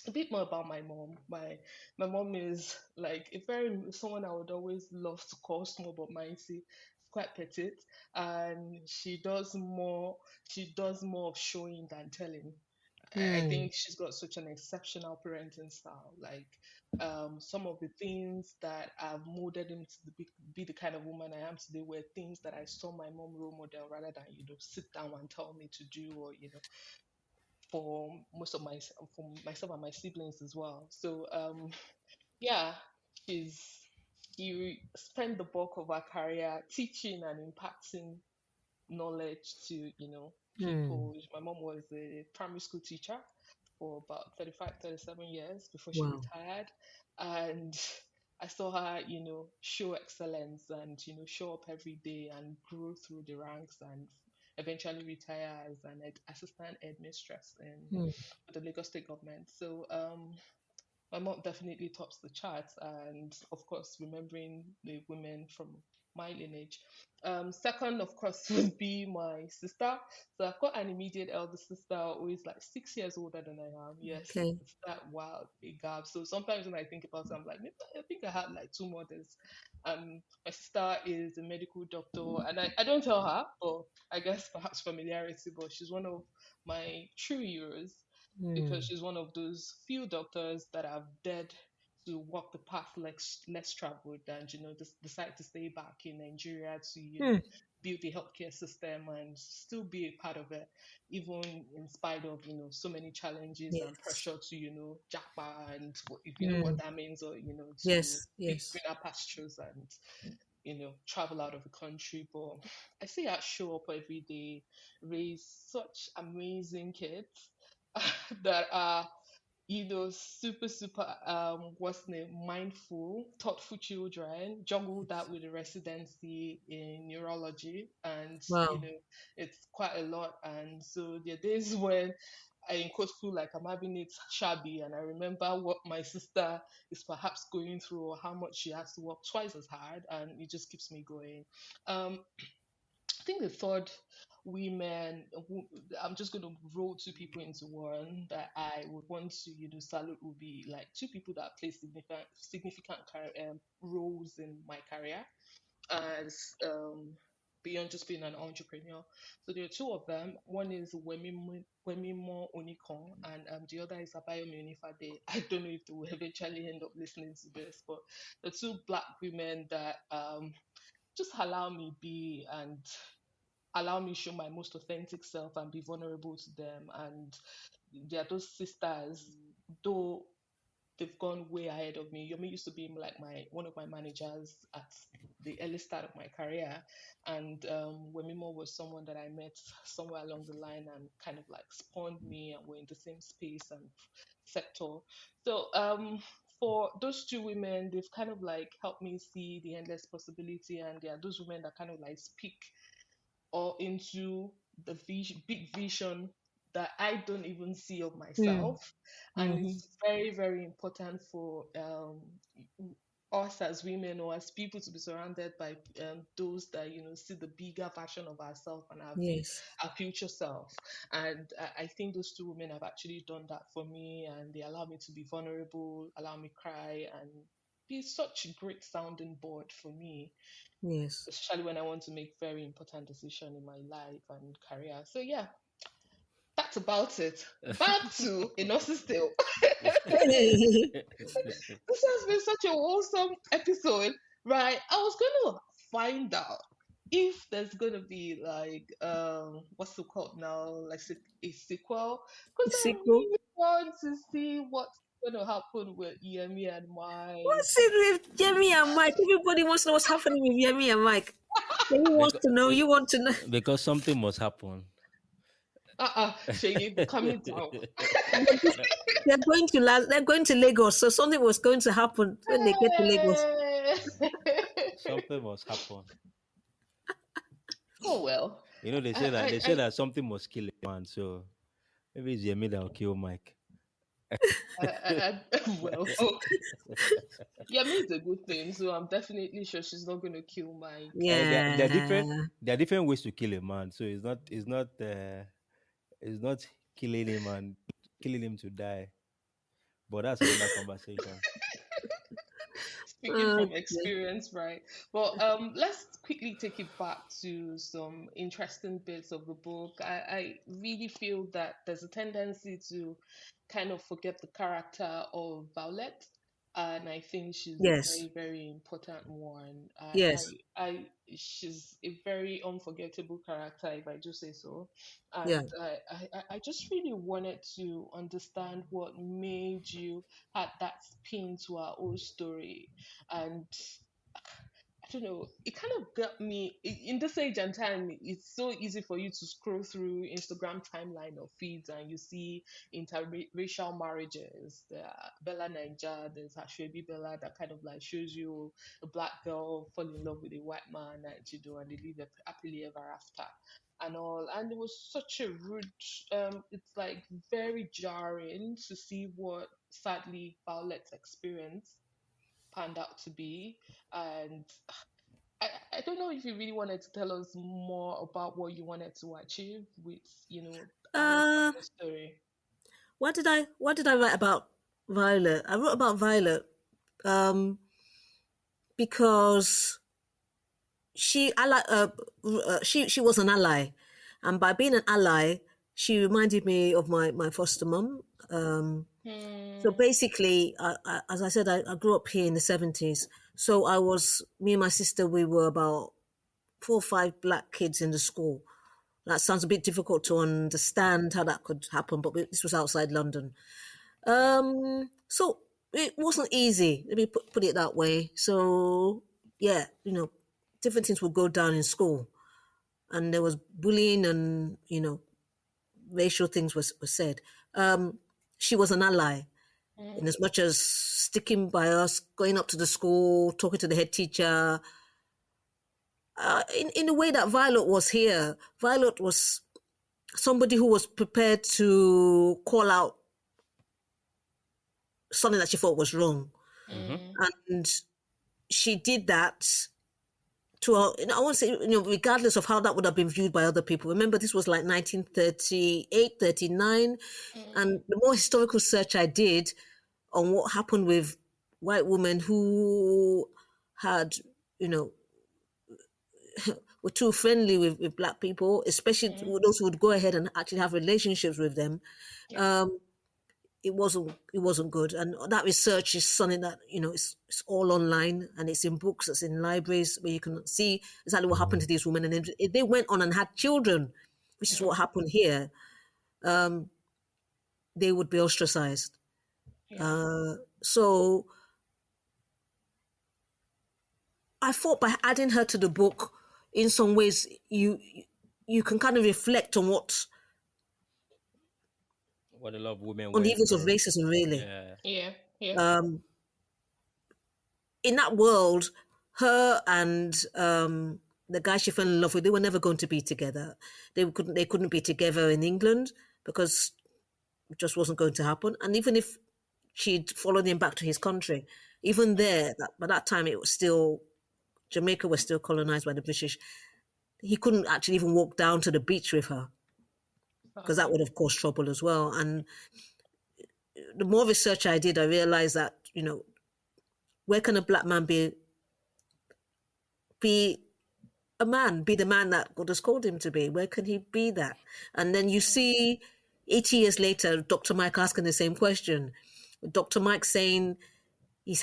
[SPEAKER 3] A bit more about my mom. My mom is like a very someone I would always love to call small but mighty. Quite petite, and she does more of showing than telling. I
[SPEAKER 4] Hmm.
[SPEAKER 3] think she's got such an exceptional parenting style. Like some of the things that have molded him to be the kind of woman I am today were things that I saw my mom role model rather than sit down and tell me to do, or for most of my for myself and my siblings as well. So yeah, she's she spent the bulk of her career teaching and impacting knowledge to
[SPEAKER 4] Hmm.
[SPEAKER 3] people. My mom was a primary school teacher for about 35, 37 years before she
[SPEAKER 4] Wow.
[SPEAKER 3] retired, and I saw her show excellence and show up every day and grow through the ranks and eventually retire as an assistant headmistress in
[SPEAKER 4] Hmm.
[SPEAKER 3] the Lagos state government. So my mom definitely tops the charts, and of course, remembering the women from my lineage. Second, of course, would be my sister. So I've got an immediate elder sister who is like 6 years older than I am. Yes,
[SPEAKER 4] Okay.
[SPEAKER 3] it's that wild big gap. So sometimes when I think about it, I'm like, maybe I think I had like two mothers. My sister is a medical doctor, and I don't tell her, but I guess perhaps familiarity, but she's one of my true heroes because
[SPEAKER 4] Hmm.
[SPEAKER 3] she's one of those few doctors that have dared to walk the path less traveled and just decide to stay back in Nigeria to
[SPEAKER 4] Hmm.
[SPEAKER 3] build the healthcare system and still be a part of it, even in spite of so many challenges and
[SPEAKER 4] Yes.
[SPEAKER 3] pressure to jackpot and if you know what
[SPEAKER 4] Hmm.
[SPEAKER 3] that means, or to
[SPEAKER 4] Yes.
[SPEAKER 3] pick
[SPEAKER 4] Yes.
[SPEAKER 3] greener pastures and travel out of the country. But I see her show up every day, raise such amazing kids that are super super what's the name, mindful, thoughtful children, juggle that with a residency in neurology, and
[SPEAKER 4] Wow.
[SPEAKER 3] it's quite a lot. And so there are days when I in quote feel like I'm having it shabby, and I remember what my sister is perhaps going through or how much she has to work twice as hard, and it just keeps me going. um I think the third women who I'm just going to roll two people into one that I would want to salute would be like two people that play significant roles in my career as beyond just being an entrepreneur. So there are two of them. One is Wemimo Onikon, and the other is Abayomi Onifade. I don't know if they will eventually end up listening to this, but the two black women that just allow me be and allow me show my most authentic self and be vulnerable to them. And they are those sisters, though they've gone way ahead of me. Yomi used to be like my one of my managers at the early start of my career, and Wemimo was someone that I met somewhere along the line and kind of like spawned me, and we're in the same space and sector. So for those two women, they've kind of like helped me see the endless possibility, and they are those women that kind of like speak or into the big vision that I don't even see of myself. And
[SPEAKER 4] Mm-hmm.
[SPEAKER 3] it's very, very important for us as women or as people to be surrounded by those that see the bigger version of ourselves and
[SPEAKER 4] Yes.
[SPEAKER 3] our future self. And I think those two women have actually done that for me, and they allow me to be vulnerable, allow me cry, and be such a great sounding board for me,
[SPEAKER 4] Yes.
[SPEAKER 3] especially when I want to make very important decision in my life and career. So yeah, that's about it. Back to Enosis Tale. This has been such a wholesome episode, right? I was gonna find out if there's gonna be like what's it called now, like a sequel, because I
[SPEAKER 4] Sequel.
[SPEAKER 3] really want to see what's gonna happen with Yemi and Mike.
[SPEAKER 4] What's it with Yemi and Mike? Everybody wants to know what's happening with Yemi and Mike. Yemi wants
[SPEAKER 2] because,
[SPEAKER 4] to know. You want to know.
[SPEAKER 2] because something must happen.
[SPEAKER 3] Shayi, calm down.
[SPEAKER 4] They're going to They're going to Lagos, so something was going to happen when they get to Lagos.
[SPEAKER 2] Something must happen.
[SPEAKER 3] Oh well.
[SPEAKER 2] They say that something must kill a man, so maybe it's Yemi that will kill Mike.
[SPEAKER 3] Well, Yemi is a good thing, so I'm definitely sure she's not going to kill Mike.
[SPEAKER 4] Yeah.
[SPEAKER 2] There are different ways to kill a man, so it's not killing him and killing him to die. But that's another conversation.
[SPEAKER 3] Speaking from experience, right? Well, let's quickly take it back to some interesting bits of the book. I really feel that there's a tendency to kind of forget the character of Violet, and I think she's a
[SPEAKER 4] Yes.
[SPEAKER 3] very, very important one.
[SPEAKER 4] Yes.
[SPEAKER 3] She's a very unforgettable character, if I do say so.
[SPEAKER 4] Yeah.
[SPEAKER 3] And I just really wanted to understand what made you add that spin to our old story. And I don't know, it kind of got me in this age and time. It's so easy for you to scroll through Instagram timeline or feeds, and you see interracial marriages. There are Bella Niger, there's Ashwebi Bella, that kind of like shows you a black girl fall in love with a white man, and they live happily ever after and all. And it was such a rude, it's like very jarring to see what sadly Violet's experience panned out to be. And I don't know if you really wanted to tell us more about what you wanted to achieve with, our
[SPEAKER 4] Uh,
[SPEAKER 3] story.
[SPEAKER 4] what did I write about Violet? I wrote about Violet because she was an ally, and by being an ally, she reminded me of my foster mum. So basically, as I said, I grew up here in the 70s. So me and my sister, we were about 4 or 5 black kids in the school. That sounds a bit difficult to understand how that could happen, but this was outside London. So it wasn't easy. Let me put it that way. So yeah, different things would go down in school, and there was bullying, and racial things were said. She was an ally in as much as sticking by us, going up to the school, talking to the head teacher. In the way that Violet was here, Violet was somebody who was prepared to call out something that she thought was wrong. And she did that to I want to say, regardless of how that would have been viewed by other people. Remember, this was like 1938, 39. And the more historical search I did on what happened with white women who had, were too friendly with black people, especially those who would go ahead and actually have relationships with them. It wasn't good, and that research is something that it's all online, and it's in books, it's in libraries where you can see exactly what happened to these women. And if they went on and had children, which is what happened here, they would be ostracized. So I thought by adding her to the book, in some ways you can kind of reflect on what
[SPEAKER 2] a lot of women
[SPEAKER 4] on the
[SPEAKER 2] went
[SPEAKER 4] evils of
[SPEAKER 2] through.
[SPEAKER 4] racism, really.
[SPEAKER 3] Yeah.
[SPEAKER 4] in that world, her and the guy she fell in love with, they were never going to be together. They couldn't be together in England because it just wasn't going to happen. And even if she'd followed him back to his country, even there, by that time, it was still, Jamaica was still colonized by the British. He couldn't actually even walk down to the beach with her because that would have caused trouble as well. And the more research I did, I realized that, where can a black man be a man, be the man that God has called him to be? Where can he be that? And then you see 80 years later, Dr. Mike asking the same question. Dr. Mike saying when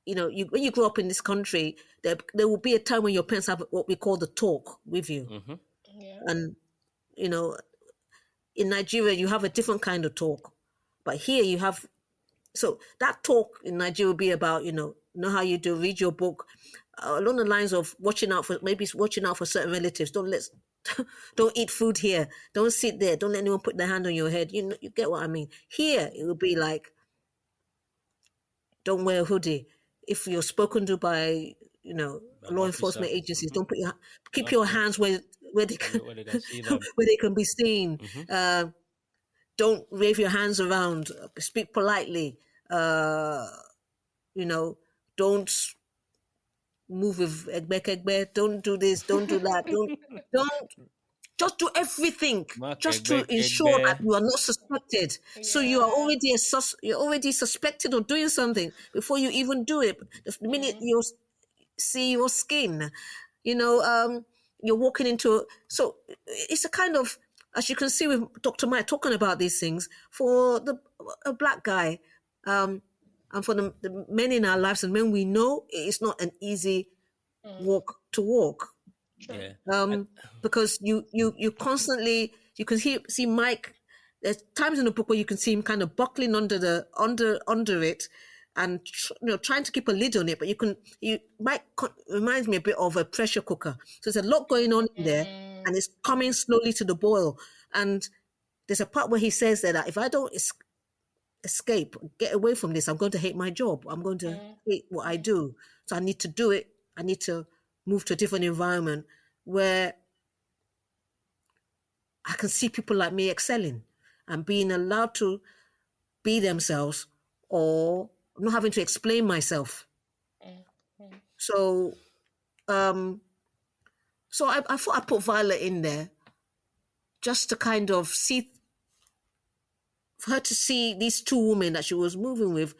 [SPEAKER 4] you grow up in this country, there will be a time when your parents have what we call the talk with you.
[SPEAKER 2] Mm-hmm.
[SPEAKER 3] Yeah.
[SPEAKER 4] And, in Nigeria, you have a different kind of talk. But here you have, so that talk in Nigeria will be about, know how you do, read your book, along the lines of watching out for certain relatives. Don't eat food here. Don't sit there. Don't let anyone put their hand on your head. You get what I mean? Here, it will be like, don't wear a hoodie. If you're spoken to by, law enforcement agencies, don't keep your hands where they can
[SPEAKER 2] see them.
[SPEAKER 4] where they can be seen.
[SPEAKER 2] Mm-hmm.
[SPEAKER 4] Don't wave your hands around. Speak politely. Don't move with egbe. Don't do this. Don't do that. Don't. Just do everything, just to ensure that you are not suspected. Yeah. So you are already you're already suspected of doing something before you even do it. The minute you see your skin, you're walking into. So it's a kind of, as you can see with Dr. Maya talking about these things, for a black guy, and for the men in our lives and men we know, it's not an easy walk to walk.
[SPEAKER 2] Yeah.
[SPEAKER 4] Because you constantly, you can see Mike. There's times in the book where you can see him kind of buckling under it, and trying to keep a lid on it. But Mike reminds me a bit of a pressure cooker. So there's a lot going on in there, and it's coming slowly to the boil. And there's a part where he says that if I don't escape, get away from this, I'm going to hate my job. I'm going to hate what I do. So I need to do it. I need to move to a different environment where I can see people like me excelling and being allowed to be themselves, or not having to explain myself. So, I thought I put Violet in there just to kind of see, for her to see these two women that she was moving with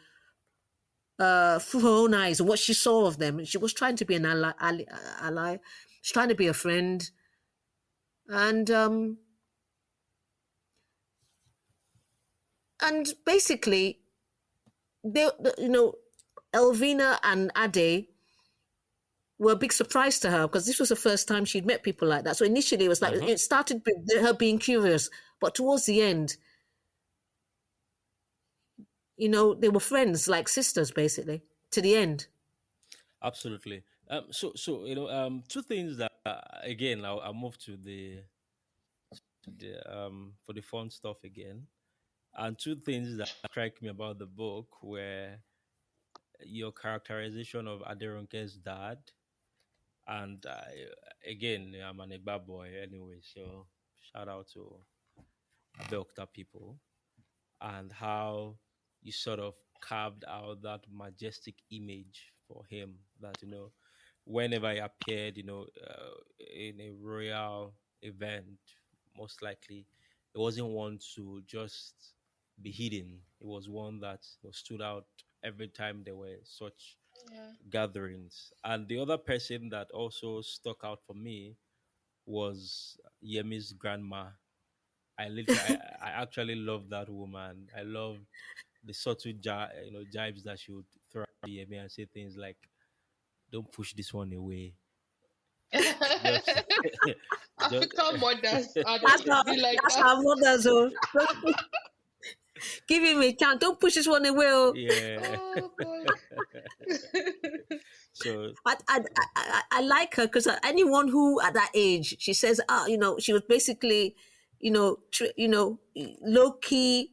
[SPEAKER 4] through her own eyes, and what she saw of them. She was trying to be an ally. She's trying to be a friend. And basically, Elvina and Ade were a big surprise to her, because this was the first time she'd met people like that. So initially it was like, it started with her being curious, but towards the end, they were friends, like sisters, basically, to the end.
[SPEAKER 2] Absolutely. So two things that again, I'll move to the for the fun stuff again, and two things that strike me about the book were your characterization of Aderonke's dad, and again, I'm an Igba boy anyway, so shout out to Abeokuta people, and how you sort of carved out that majestic image for him that, whenever he appeared, in a royal event, most likely it wasn't one to just be hidden. It was one that stood out every time there were such gatherings. And the other person that also stuck out for me was Yemi's grandma. I actually loved that woman. I loved the subtle jibes that she would throw at Yemi and say things like, "Don't push this one away." just,
[SPEAKER 3] African mothers are
[SPEAKER 4] That's
[SPEAKER 3] like that.
[SPEAKER 4] our mothers. Give him a chance. Don't push this one away.
[SPEAKER 2] Yeah.
[SPEAKER 3] Oh boy.
[SPEAKER 2] So
[SPEAKER 4] I like her, because anyone who at that age, she says, she was basically, low key,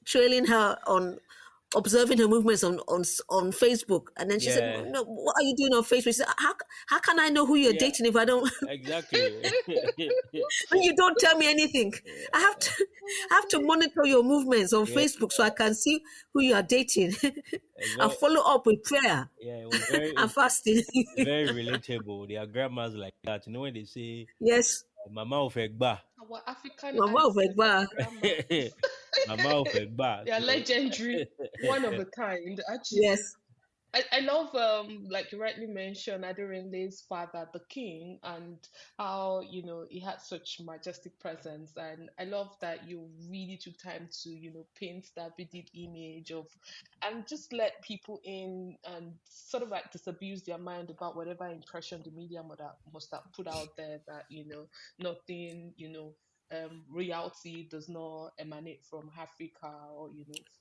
[SPEAKER 4] trailing her on observing her movements on Facebook, and then she said,
[SPEAKER 2] Yeah.
[SPEAKER 4] "No, what are you doing on Facebook?" She said, how can I know who you're
[SPEAKER 2] Yeah.
[SPEAKER 4] dating if I don't
[SPEAKER 2] Exactly.
[SPEAKER 4] when you don't tell me anything? I have
[SPEAKER 2] Yeah.
[SPEAKER 4] to I have to monitor your movements on
[SPEAKER 2] Yeah.
[SPEAKER 4] Facebook so I can see who you are dating
[SPEAKER 2] It's
[SPEAKER 4] and
[SPEAKER 2] very,
[SPEAKER 4] follow up with prayer
[SPEAKER 2] yeah, it was very,
[SPEAKER 4] and fasting.
[SPEAKER 2] very relatable. There are grandmas like that. You know when they say
[SPEAKER 4] Yes,
[SPEAKER 2] Mama of Egba.
[SPEAKER 3] Our African
[SPEAKER 4] Mama of
[SPEAKER 3] ancestors,
[SPEAKER 4] Egba.
[SPEAKER 3] grandmas.
[SPEAKER 2] Mama of Egba.
[SPEAKER 3] They are
[SPEAKER 2] So
[SPEAKER 3] legendary, one of a kind, actually.
[SPEAKER 4] Yes,
[SPEAKER 3] I love like you rightly mentioned Aderenle's father, the king, and how he had such majestic presence. And I love that you really took time to paint that vivid image of, and just let people in and sort of like disabuse their mind about whatever impression the media must have put out there, that nothing reality does not emanate from Africa, or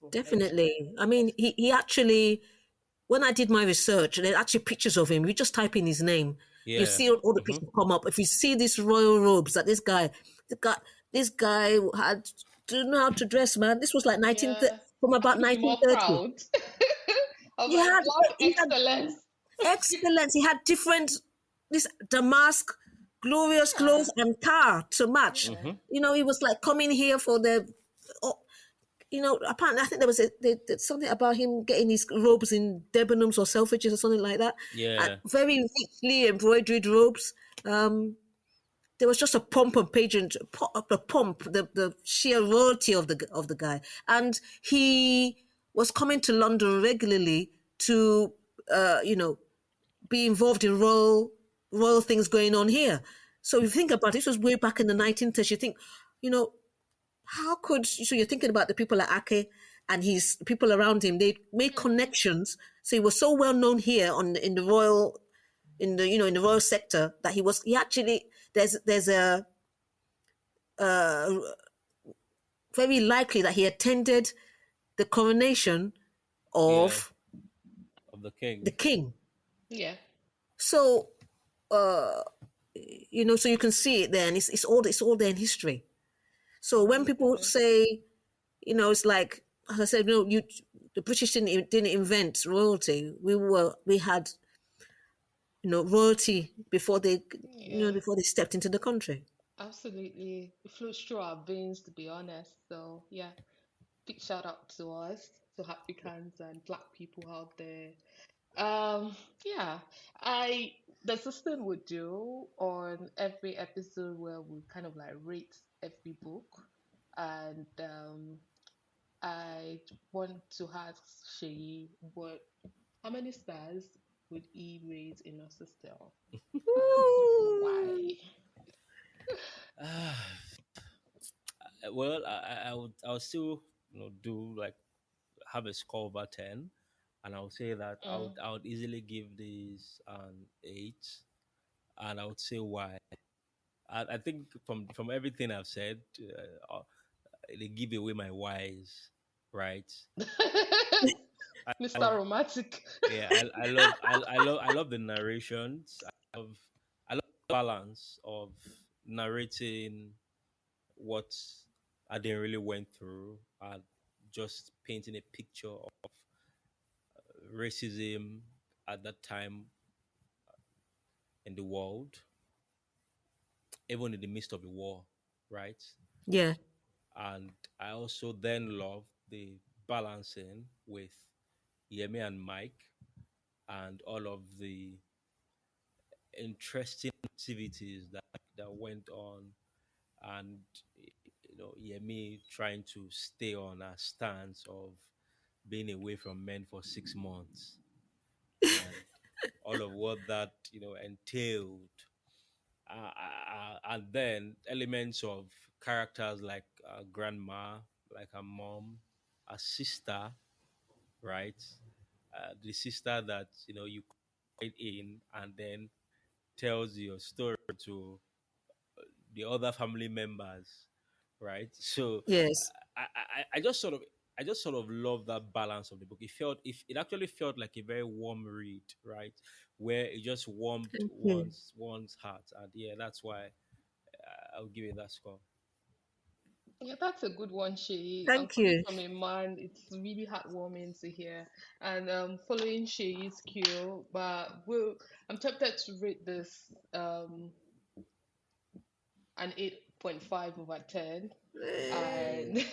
[SPEAKER 3] from anywhere.
[SPEAKER 4] definitely. I mean, he actually, when I did my research, there are actually pictures of him. You just type in his name, you
[SPEAKER 2] yeah.
[SPEAKER 4] see all the
[SPEAKER 2] Mm-hmm.
[SPEAKER 4] pictures come up. If you see these royal robes that the guy, this guy had, do you know how to dress, man? This was like
[SPEAKER 3] Yeah,
[SPEAKER 4] from
[SPEAKER 3] I
[SPEAKER 4] about
[SPEAKER 3] couldn't be more
[SPEAKER 4] 1930.
[SPEAKER 3] proud. I was like, Black
[SPEAKER 4] He had
[SPEAKER 3] excellence.
[SPEAKER 4] excellence. He had different, this damask, glorious clothes
[SPEAKER 3] Yeah,
[SPEAKER 4] and tar to match.
[SPEAKER 3] yeah,
[SPEAKER 2] Mm-hmm.
[SPEAKER 4] He was like coming here for the, oh, apparently I think there was something about him getting his robes in Debenhams or Selfridges or something like that.
[SPEAKER 2] Yeah.
[SPEAKER 4] Very richly embroidered robes. Um, there was just a pomp and pageant, the pomp, the sheer royalty of the guy, and he was coming to London regularly to, be involved in royal things going on here. So if you think about it, this was way back in the 1930s. You think, you know, so you're thinking about the people like Ake and his people around him. They made
[SPEAKER 3] mm,
[SPEAKER 4] connections. So he was so well known here in the royal, in the royal sector, that he actually, there's a very likely that he attended the coronation
[SPEAKER 2] Yeah.
[SPEAKER 4] of
[SPEAKER 2] Of the
[SPEAKER 4] the
[SPEAKER 2] king.
[SPEAKER 4] king.
[SPEAKER 3] yeah.
[SPEAKER 4] So so you can see it there, and it's all there in history. So when people
[SPEAKER 3] Absolutely.
[SPEAKER 4] say, it's like, as I said, the British didn't invent royalty. We had, royalty before
[SPEAKER 3] Yeah,
[SPEAKER 4] before they stepped into the country.
[SPEAKER 3] absolutely. It flows through our veins, to be honest. So yeah, big shout out to us, to Africans and Black people out there. Yeah, I the system would do on every episode where we kind of like rate every book, and I want to ask Shay, how many stars would he rate in a system, and why?
[SPEAKER 2] Well, I would still do like have a score over 10, and I would say that
[SPEAKER 3] Mm.
[SPEAKER 2] I would easily give this an 8, and I would say why. I think from everything I've said, they give away my whys, right? I
[SPEAKER 3] Mr.
[SPEAKER 2] love,
[SPEAKER 3] Romantic.
[SPEAKER 2] yeah, I love the narrations. I love the balance of narrating what I didn't really went through, and just painting a picture of racism at that time in the world, even in the midst of the war, right?
[SPEAKER 4] Yeah.
[SPEAKER 2] And I also then love the balancing with Yemi and Mike and all of the interesting activities that went on, and Yemi trying to stay on a stance of being away from men for 6 months, and all of what that entailed, and then elements of characters like grandma, like a mom, a sister, right? The sister that you confide in, and then tells your story to the other family members, right? So
[SPEAKER 4] Yes.
[SPEAKER 2] I just sort of love that balance of the book. It actually felt like a very warm read, right? Where it just warmed
[SPEAKER 4] Thank you.
[SPEAKER 2] one's heart, and yeah, that's why I'll give it that score.
[SPEAKER 3] Yeah, that's a good one, Shay. And
[SPEAKER 4] Thank
[SPEAKER 3] coming
[SPEAKER 4] you.
[SPEAKER 3] from a man, it's really heartwarming to hear. And following Shay's cue, I'm tempted to rate this an 8.5/10. And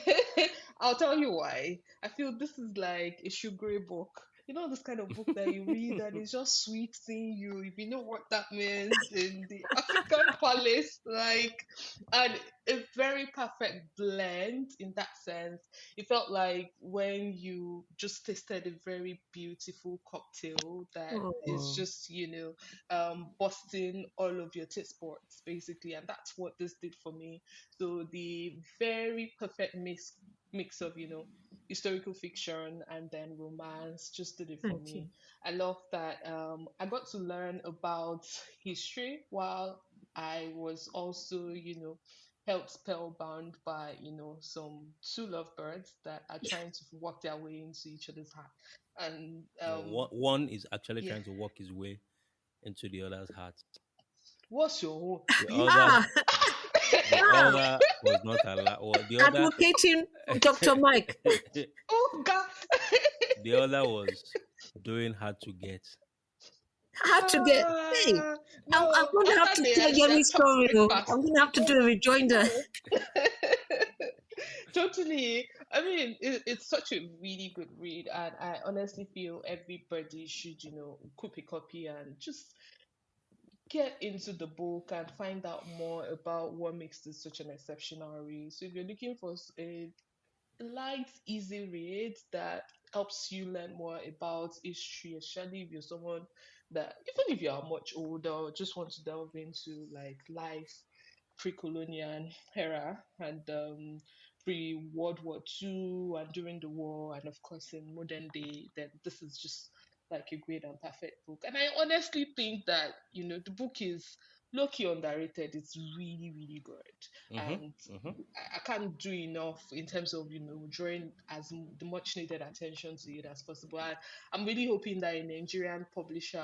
[SPEAKER 3] I'll tell you why. I feel this is like a sugary book. You know, this kind of book that you read and it's just sweet seeing you. If you know what that means in the African palace, like, and a very perfect blend in that sense. It felt like when you just tasted a very beautiful cocktail that is
[SPEAKER 4] Oh,
[SPEAKER 3] just, busting all of your taste buds, basically. And that's what this did for me. So the very perfect mix of historical fiction and then romance just did it for
[SPEAKER 4] thank you.
[SPEAKER 3] me. I love that I got to learn about history while I was also held spellbound by some two lovebirds that are trying to work their way into each other's heart. And
[SPEAKER 2] No, one is actually
[SPEAKER 3] yeah,
[SPEAKER 2] trying to work his way into the other's heart.
[SPEAKER 3] what's your own?
[SPEAKER 2] The
[SPEAKER 3] You
[SPEAKER 2] other,
[SPEAKER 4] Ah,
[SPEAKER 2] the
[SPEAKER 4] ah,
[SPEAKER 2] other was not allowed. Or the other,
[SPEAKER 4] advocating Dr. Mike.
[SPEAKER 3] oh God.
[SPEAKER 2] the other was doing hard to get.
[SPEAKER 4] How to get, hey,
[SPEAKER 3] Ah,
[SPEAKER 4] I'm
[SPEAKER 3] no,
[SPEAKER 4] going to have
[SPEAKER 3] after
[SPEAKER 4] to
[SPEAKER 3] they
[SPEAKER 4] tell
[SPEAKER 3] had their
[SPEAKER 4] Jerry's
[SPEAKER 3] chopped
[SPEAKER 4] story. Oh.
[SPEAKER 3] breakfast,
[SPEAKER 4] I'm going to
[SPEAKER 3] they
[SPEAKER 4] have to do a rejoinder.
[SPEAKER 3] go. Totally. I mean, it's such a really good read, and I honestly feel everybody should, copy copy and just get into the book and find out more about what makes this such an exceptional read. So if you're looking for a light, easy read that helps you learn more about history, especially if you're someone that, even if you are much older or just want to delve into like life pre-colonial era and pre-World War II and during the war and of course in modern day, then this is just like a great and perfect book. And I honestly think that, the book is low-key underrated. It's really, really good.
[SPEAKER 2] Mm-hmm.
[SPEAKER 3] And
[SPEAKER 2] Mm-hmm.
[SPEAKER 3] I can't do enough in terms of drawing the much needed attention to it as possible. I'm really hoping that a Nigerian publisher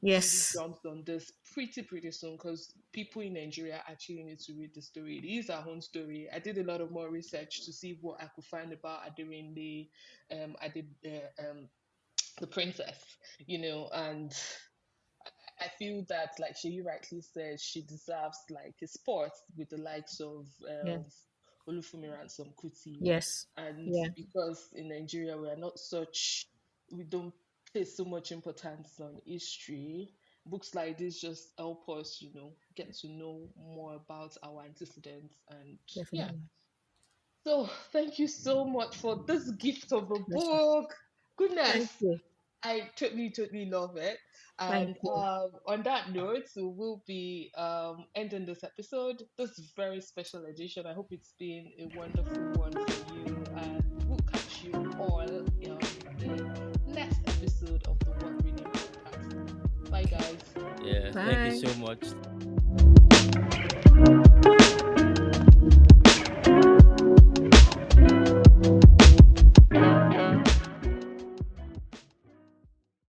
[SPEAKER 3] really
[SPEAKER 4] Yes,
[SPEAKER 3] jumps on this pretty soon because people in Nigeria actually need to read the story. It is our own story. I did a lot of more research to see what I could find about Aderinde. I did the princess, and I feel that, like she rightly said, she deserves like a spot with the likes of
[SPEAKER 4] yeah,
[SPEAKER 3] Olufumi Ransom Kuti.
[SPEAKER 4] yes,
[SPEAKER 3] And
[SPEAKER 4] yeah,
[SPEAKER 3] because in Nigeria we don't place so much importance on history, books like this just help us, get to know more about our antecedents. And yeah,
[SPEAKER 4] definitely.
[SPEAKER 3] so thank you so much for this gift of a
[SPEAKER 4] Pleasure.
[SPEAKER 3] book. Goodness,
[SPEAKER 4] Thank you.
[SPEAKER 3] I totally love it.
[SPEAKER 4] Thank
[SPEAKER 3] And
[SPEAKER 4] you.
[SPEAKER 3] on that note, so we'll be ending this episode, this very special edition. I hope it's been a wonderful one for you. And we'll catch you all in the next episode of the What Reading Podcast. Bye, guys.
[SPEAKER 2] Yeah. Thank you
[SPEAKER 4] Bye.
[SPEAKER 2] so much.